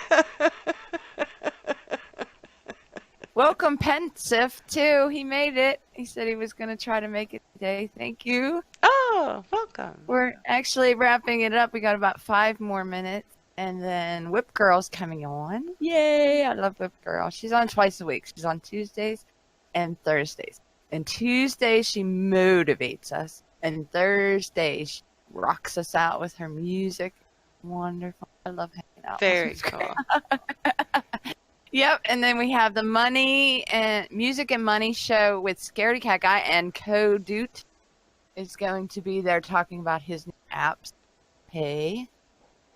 Welcome, Pensive, too. He made it. He said he was going to try to make it today. Thank you. Oh, welcome. We're actually wrapping it up. We got about 5 more minutes. And then Whip Girl's coming on. Yay! I love Whip Girl. She's on twice a week. She's on Tuesdays and Thursdays. And Tuesdays, she motivates us. And Thursdays, she rocks us out with her music. Wonderful. I love hanging out. Very cool. Yep, and then we have the Money and Music and Money show with Scaredy Cat Guy, and Doot is going to be there talking about his new apps. Hey,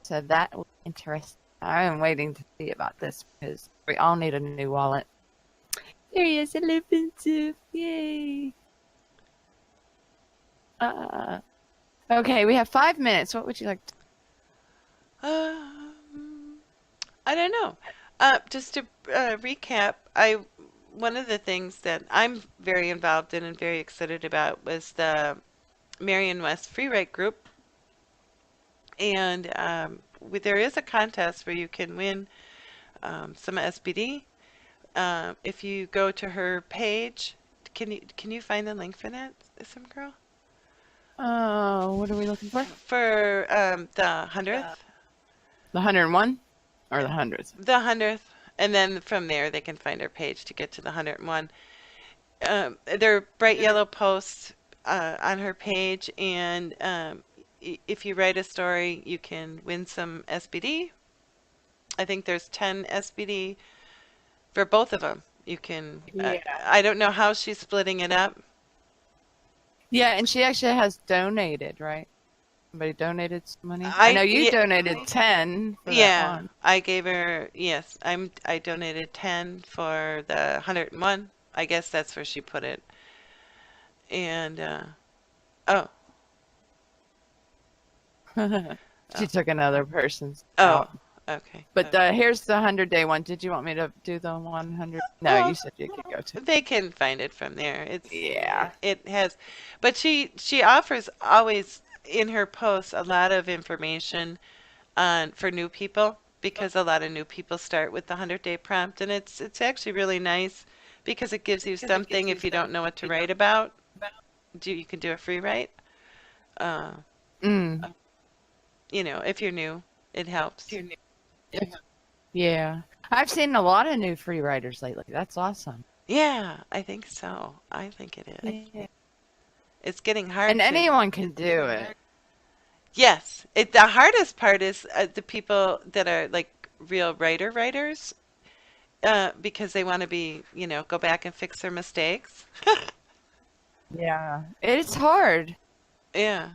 so that will be interesting. I'm waiting to see about this because we all need a new wallet. There he is, Elephant. Yay. Okay, we have 5 minutes. What would you like to? I don't know. Just to recap, one of the things that I'm very involved in and very excited about was the Marion West Freeride group, and there is a contest where you can win some SBD. If you go to her page, can you find the link for that, some girl? Oh, what are we looking for? For the 100th. The 101 or the 100th? The 100th, and then from there they can find our page to get to the 101. They're bright yellow posts on her page, and if you write a story, you can win some SBD. I think there's 10 SBD for both of them. You can. I don't know how she's splitting it up. Yeah, and she actually has donated, right? Somebody donated some money. I know you donated 10 for that one. I gave her, yes, I donated 10 for the 101. I guess that's where she put it. And oh. She took another person's Oh, out. okay. But here's the 100-day one. Did you want me to do the 100? No, Well, you said you could go to. They can find it from there. Yeah. It has, but she offers always in her posts a lot of information for new people, because a lot of new people start with the 100-day prompt, and it's actually really nice because it gives you something if you don't know what to write about. You can do a free write. If you're new, it helps. Yeah. I've seen a lot of new free writers lately. That's awesome. Yeah, I think so. I think it is. Yeah. It's getting And hard to. anyone can do it. Yes, the hardest part is the people that are like real writers, because they want to be, go back and fix their mistakes. Yeah. It's hard. Yeah,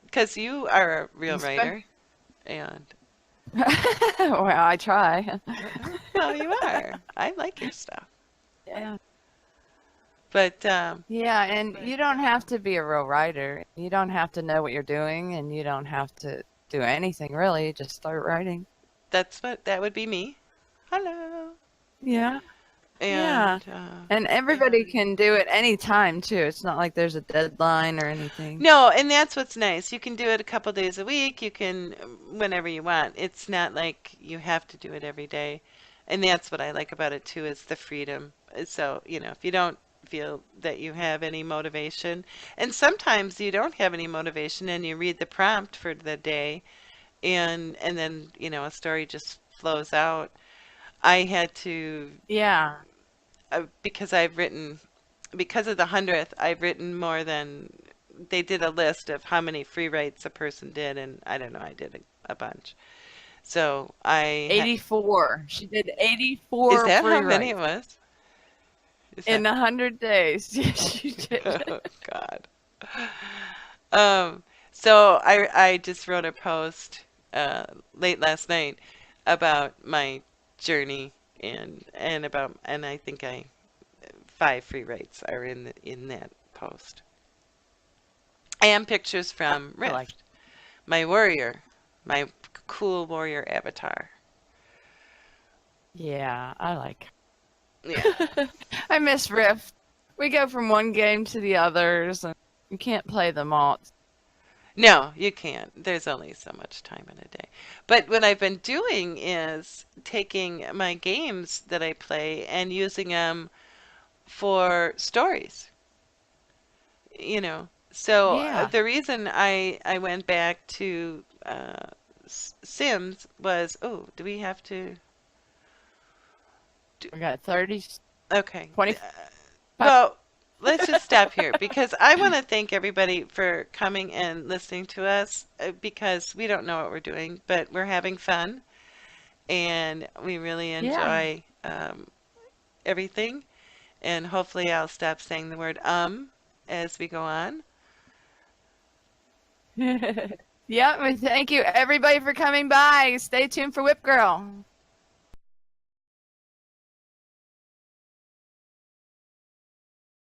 because you are a real Espe- writer, and Well, I try. well, you are. I like your stuff, Yeah. but Yeah, and you don't have to be a real writer. You don't have to know what you're doing, and you don't have to do anything really. Just start writing. that would be me. Hello, Yeah. Yeah. and And everybody can do it anytime too. It's not like there's a deadline or anything. no, and that's what's nice. You can do it a couple days a week. You can whenever you want. It's not like you have to do it every day. And that's what I like about it too, is the freedom. So, if you don't feel that you have any motivation, and sometimes you don't have any motivation and you read the prompt for the day and then, a story just flows out. I had to Yeah. because because of the 100th, I've written more than they did a list of how many free writes a person did, and I don't know, I did a bunch. So 84. She did is 84 that how free many it writes was? Is in that 100 days. Yes, she did. oh God. Um, so I just wrote a post late last night about my journey and I think I 5 free writes are in that post. And pictures from I like. Rift, my warrior, my cool warrior avatar. Yeah, I like. Yeah. I miss Rift. We go from one game to the others, and you can't play them all. No, you can't. There's only so much time in a day. But what I've been doing is taking my games that I play and using them for stories. So Yeah. the reason I went back to Sims was, oh, do we have to? We got 30, Okay. 25. Well, let's just stop here because I want to thank everybody for coming and listening to us because we don't know what we're doing, but we're having fun and we really Yeah. enjoy everything. And hopefully I'll stop saying the word as we go on. Yeah, well, thank you everybody for coming by. Stay tuned for Whip Girl.